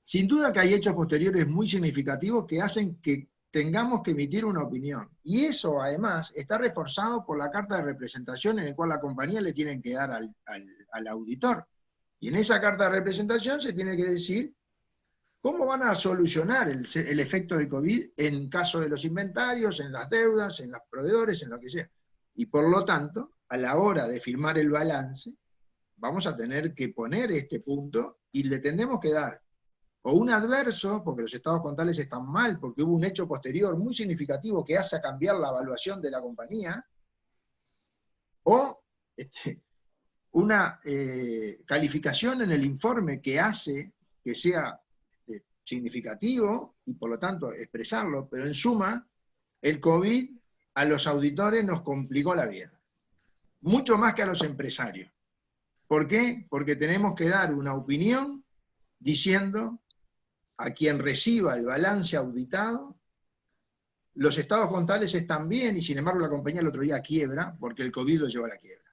Sin duda que hay hechos posteriores muy significativos que hacen que tengamos que emitir una opinión. Y eso, además, está reforzado por la carta de representación en la cual la compañía le tienen que dar al auditor. Y en esa carta de representación se tiene que decir cómo van a solucionar el efecto de COVID en caso de los inventarios, en las deudas, en los proveedores, en lo que sea. Y por lo tanto, a la hora de firmar el balance, vamos a tener que poner este punto y le tendremos que dar o un adverso, porque los estados contables están mal, porque hubo un hecho posterior muy significativo que hace cambiar la evaluación de la compañía, o una calificación en el informe que hace que sea significativo, y por lo tanto expresarlo, pero en suma, el COVID a los auditores nos complicó la vida, mucho más que a los empresarios. ¿Por qué? Porque tenemos que dar una opinión diciendo a quien reciba el balance auditado, los estados contables están bien, y sin embargo la compañía el otro día quiebra, porque el COVID lo llevó a la quiebra.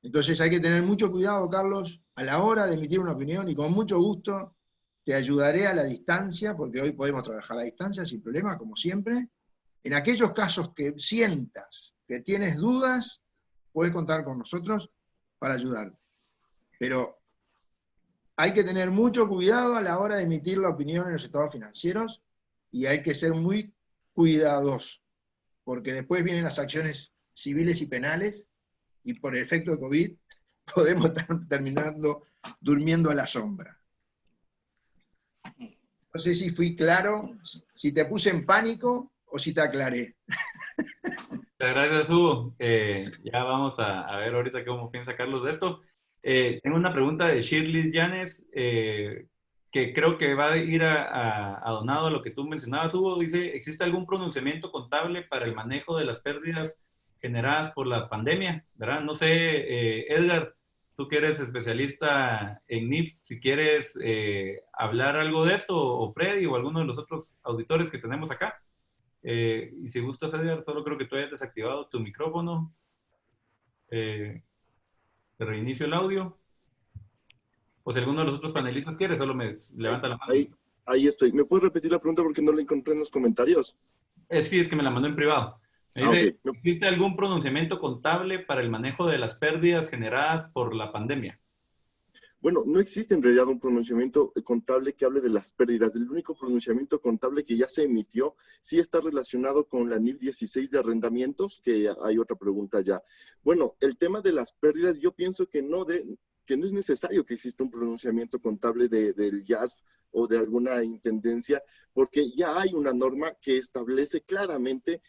Entonces hay que tener mucho cuidado, Carlos, a la hora de emitir una opinión, y con mucho gusto te ayudaré a la distancia, porque hoy podemos trabajar a la distancia sin problema, como siempre. En aquellos casos que sientas que tienes dudas, puedes contar con nosotros para ayudarte. Pero hay que tener mucho cuidado a la hora de emitir la opinión en los estados financieros, y hay que ser muy cuidadosos, porque después vienen las acciones civiles y penales, y por el efecto de COVID podemos estar terminando durmiendo a la sombra. No sé si fui claro, si te puse en pánico o si te aclaré. Muchas gracias, Hugo. Ya vamos a ver ahorita cómo piensa Carlos de esto. Tengo una pregunta de Shirley Llanes, que creo que va a ir adonado a lo que tú mencionabas, Hugo. Dice, ¿existe algún pronunciamiento contable para el manejo de las pérdidas generadas por la pandemia? ¿Verdad? No sé, Edgar, tú que eres especialista en NIF, si quieres hablar algo de esto, o Freddy, o alguno de los otros auditores que tenemos acá. Y si gustas, Edgar, solo creo que tú hayas desactivado tu micrófono. Te reinicio el audio. O si alguno de los otros panelistas quiere, solo me levanta la mano. Ahí estoy. ¿Me puedes repetir la pregunta porque no la encontré en los comentarios? Sí, es que me la mandó en privado. Me dice, ¿existe algún pronunciamiento contable para el manejo de las pérdidas generadas por la pandemia? Bueno, no existe en realidad un pronunciamiento contable que hable de las pérdidas. El único pronunciamiento contable que ya se emitió sí está relacionado con la NIF 16 de arrendamientos, que hay otra pregunta ya. Bueno, el tema de las pérdidas, yo pienso que no es necesario que exista un pronunciamiento contable del IASB o de alguna intendencia, porque ya hay una norma que establece claramente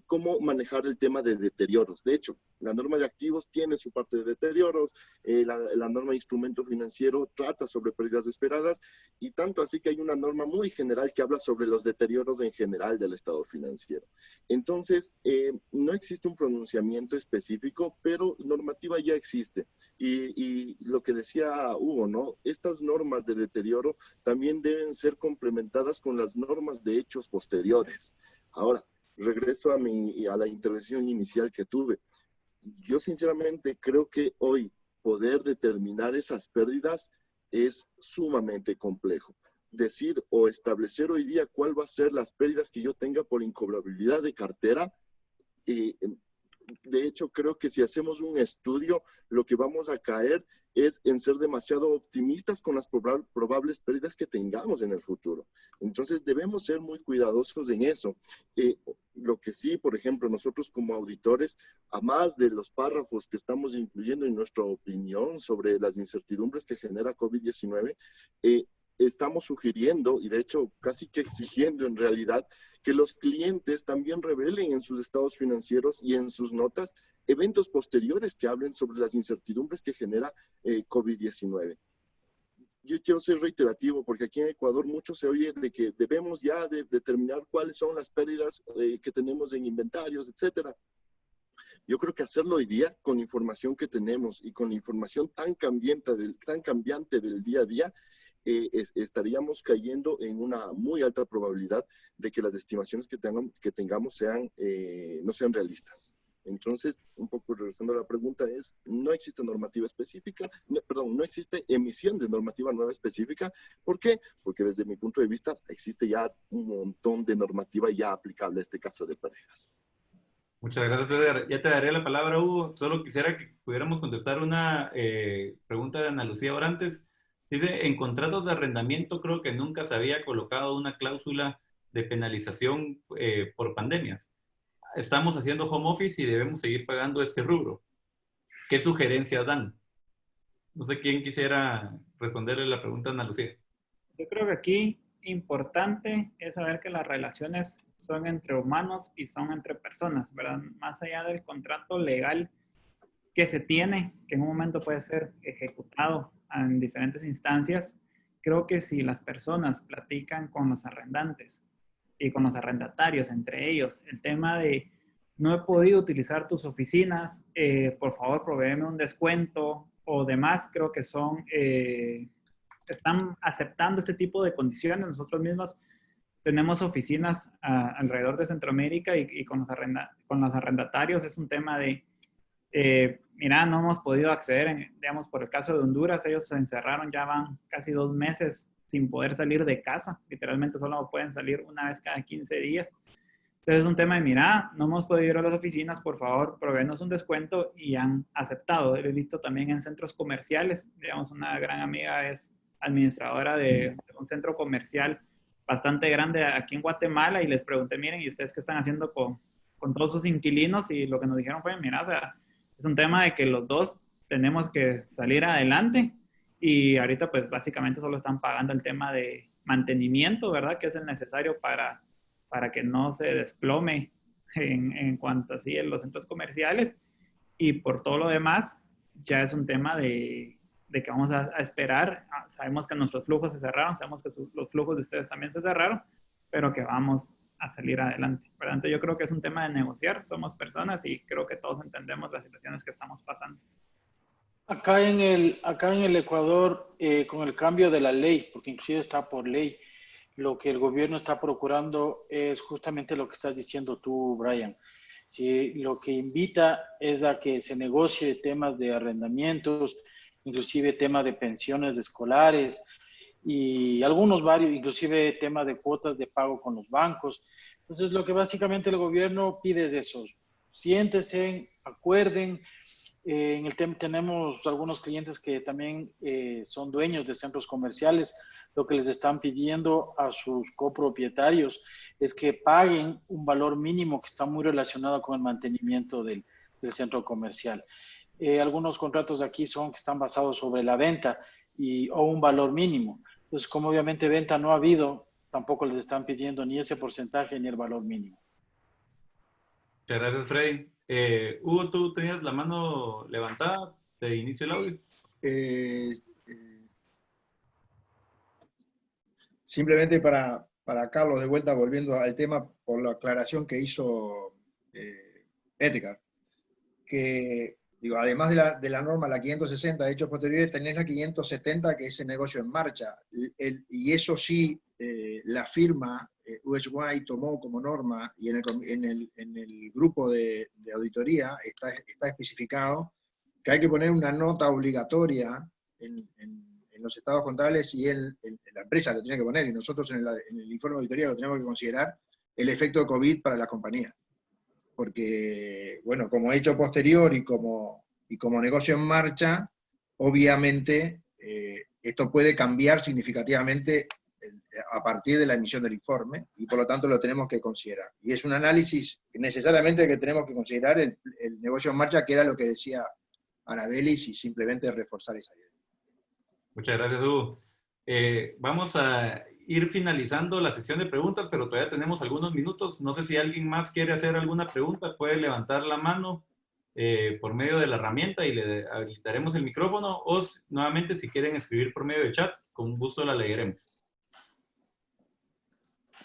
cómo manejar el tema de deterioros. De hecho, La norma de activos tiene su parte de deterioros, la norma de instrumento financiero trata sobre pérdidas esperadas, y tanto así que hay una norma muy general que habla sobre los deterioros en general del estado financiero. Entonces, no existe un pronunciamiento específico, pero normativa ya existe. Y lo que decía Hugo, ¿no? Estas normas de deterioro también deben ser complementadas con las normas de hechos posteriores. Ahora, regreso a la intervención inicial que tuve. Yo sinceramente creo que hoy poder determinar esas pérdidas es sumamente complejo. Decir o establecer hoy día cuál va a ser las pérdidas que yo tenga por incobrabilidad de cartera, de hecho creo que si hacemos un estudio, lo que vamos a caer es en ser demasiado optimistas con las probables pérdidas que tengamos en el futuro. Entonces debemos ser muy cuidadosos en eso. Lo que sí, por ejemplo, nosotros como auditores, a más de los párrafos que estamos incluyendo en nuestra opinión sobre las incertidumbres que genera COVID-19, estamos sugiriendo, y de hecho casi que exigiendo en realidad, que los clientes también revelen en sus estados financieros y en sus notas eventos posteriores que hablen sobre las incertidumbres que genera COVID-19. Yo quiero ser reiterativo porque aquí en Ecuador mucho se oye de que debemos ya de determinar cuáles son las pérdidas que tenemos en inventarios, etcétera. Yo creo que hacerlo hoy día con la información que tenemos y con la información tan cambiante del día a día, estaríamos cayendo en una muy alta probabilidad de que las estimaciones que tengamos no sean realistas. Entonces, un poco regresando a la pregunta no existe normativa específica, no existe emisión de normativa nueva específica. ¿Por qué? Porque desde mi punto de vista existe ya un montón de normativa ya aplicable a este caso de pérdidas. Muchas gracias, César. Ya te daré la palabra, Hugo. Solo quisiera que pudiéramos contestar una pregunta de Ana Lucía Orantes. Dice, en contratos de arrendamiento creo que nunca se había colocado una cláusula de penalización por pandemias. Estamos haciendo home office y debemos seguir pagando este rubro. ¿Qué sugerencias dan? No sé quién quisiera responderle la pregunta a Ana Lucía. Yo creo que aquí importante es saber que las relaciones son entre humanos y son entre personas, ¿verdad? Más allá del contrato legal que se tiene, que en un momento puede ser ejecutado en diferentes instancias, creo que si las personas platican con los arrendantes y con los arrendatarios, entre ellos, el tema de no he podido utilizar tus oficinas, por favor provéeme un descuento o demás, creo que están aceptando este tipo de condiciones. Nosotros mismos tenemos oficinas alrededor de Centroamérica y con los arrendatarios es un tema de mira, no hemos podido acceder, digamos, por el caso de Honduras, ellos se encerraron, ya van casi 2 meses sin poder salir de casa, literalmente solo pueden salir una vez cada 15 días. Entonces es un tema de, mira, no hemos podido ir a las oficinas, por favor, provéenos un descuento, y han aceptado. He visto también en centros comerciales, digamos, una gran amiga es administradora de un centro comercial bastante grande aquí en Guatemala, y les pregunté, miren, ¿y ustedes qué están haciendo con todos sus inquilinos? Y lo que nos dijeron fue, mira, o sea, es un tema de que los dos tenemos que salir adelante, y ahorita pues básicamente solo están pagando el tema de mantenimiento, ¿verdad? Que es el necesario para que no se desplome en cuanto así en los centros comerciales, y por todo lo demás ya es un tema de que vamos a esperar. Sabemos que nuestros flujos se cerraron, sabemos que los flujos de ustedes también se cerraron, pero que vamos a salir adelante. Por lo tanto, yo creo que es un tema de negociar, somos personas y creo que todos entendemos las situaciones que estamos pasando. Acá en el Ecuador, con el cambio de la ley, porque inclusive está por ley, lo que el gobierno está procurando es justamente lo que estás diciendo tú, Brian. Sí, lo que invita es a que se negocie temas de arrendamientos, inclusive temas de pensiones escolares y varios, inclusive temas de cuotas de pago con los bancos. Entonces, lo que básicamente el gobierno pide es eso. Siéntense, acuerden. En el tema tenemos algunos clientes que también son dueños de centros comerciales. Lo que les están pidiendo a sus copropietarios es que paguen un valor mínimo que está muy relacionado con el mantenimiento del centro comercial. Algunos contratos aquí que están basados sobre la venta o un valor mínimo. Entonces, como obviamente venta no ha habido, tampoco les están pidiendo ni ese porcentaje ni el valor mínimo. Muchas gracias, Freddy. Hugo, tú tenías la mano levantada de inicio el audio. Simplemente para Carlos, de vuelta, volviendo al tema, por la aclaración que hizo Edgar, que digo, además de la norma, la 560 de hechos posteriores, tenés la 570, que es el negocio en marcha. Y eso sí, la firma UHY tomó como norma, y en el grupo de auditoría está especificado que hay que poner una nota obligatoria en los estados contables, y la empresa lo tiene que poner, y nosotros en el informe de auditoría lo tenemos que considerar, el efecto de COVID para la compañía. Porque, bueno, como hecho posterior y como negocio en marcha, obviamente esto puede cambiar significativamente a partir de la emisión del informe, y por lo tanto lo tenemos que considerar. Y es un análisis necesariamente que tenemos que considerar el negocio en marcha, que era lo que decía Arabelis, y simplemente reforzar esa idea. Muchas gracias, Hugo. Vamos a ir finalizando la sesión de preguntas, pero todavía tenemos algunos minutos. No sé si alguien más quiere hacer alguna pregunta, puede levantar la mano por medio de la herramienta y le habilitaremos el micrófono, o nuevamente si quieren escribir por medio de chat, con gusto la leeremos.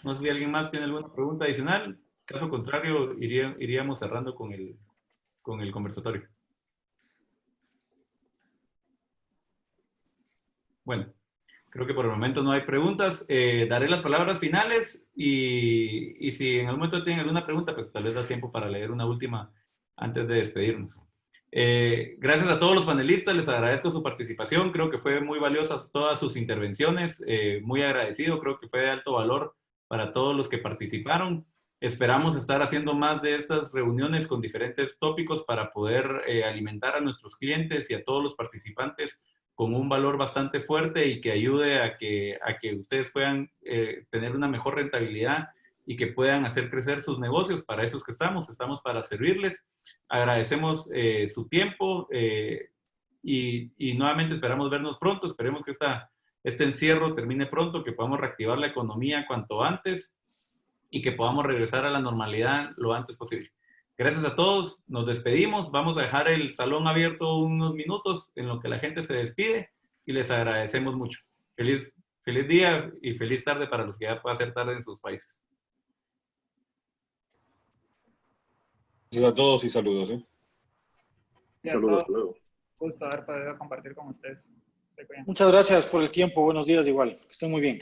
No sé si alguien más tiene alguna pregunta adicional. Caso contrario, iríamos cerrando con el conversatorio. Bueno, creo que por el momento no hay preguntas. Daré las palabras finales y si en algún momento tienen alguna pregunta, pues tal vez da tiempo para leer una última antes de despedirnos. Gracias a todos los panelistas, les agradezco su participación. Creo que fue muy valiosas todas sus intervenciones. Muy agradecido, creo que fue de alto valor para todos los que participaron. Esperamos estar haciendo más de estas reuniones con diferentes tópicos para poder alimentar a nuestros clientes y a todos los participantes con un valor bastante fuerte y que ayude a que ustedes puedan tener una mejor rentabilidad y que puedan hacer crecer sus negocios. Para eso es que estamos para servirles. Agradecemos su tiempo y nuevamente esperamos vernos pronto. Esperemos que este encierro termine pronto, que podamos reactivar la economía cuanto antes y que podamos regresar a la normalidad lo antes posible. Gracias a todos, nos despedimos, vamos a dejar el salón abierto unos minutos en lo que la gente se despide y les agradecemos mucho. Feliz día y feliz tarde para los que ya pueda ser tarde en sus países. Gracias a todos y saludos. Saludos, hasta luego. Gusto haber podido compartir con ustedes. Muchas gracias por el tiempo, buenos días igual, que estén muy bien.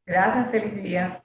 Gracias, feliz día.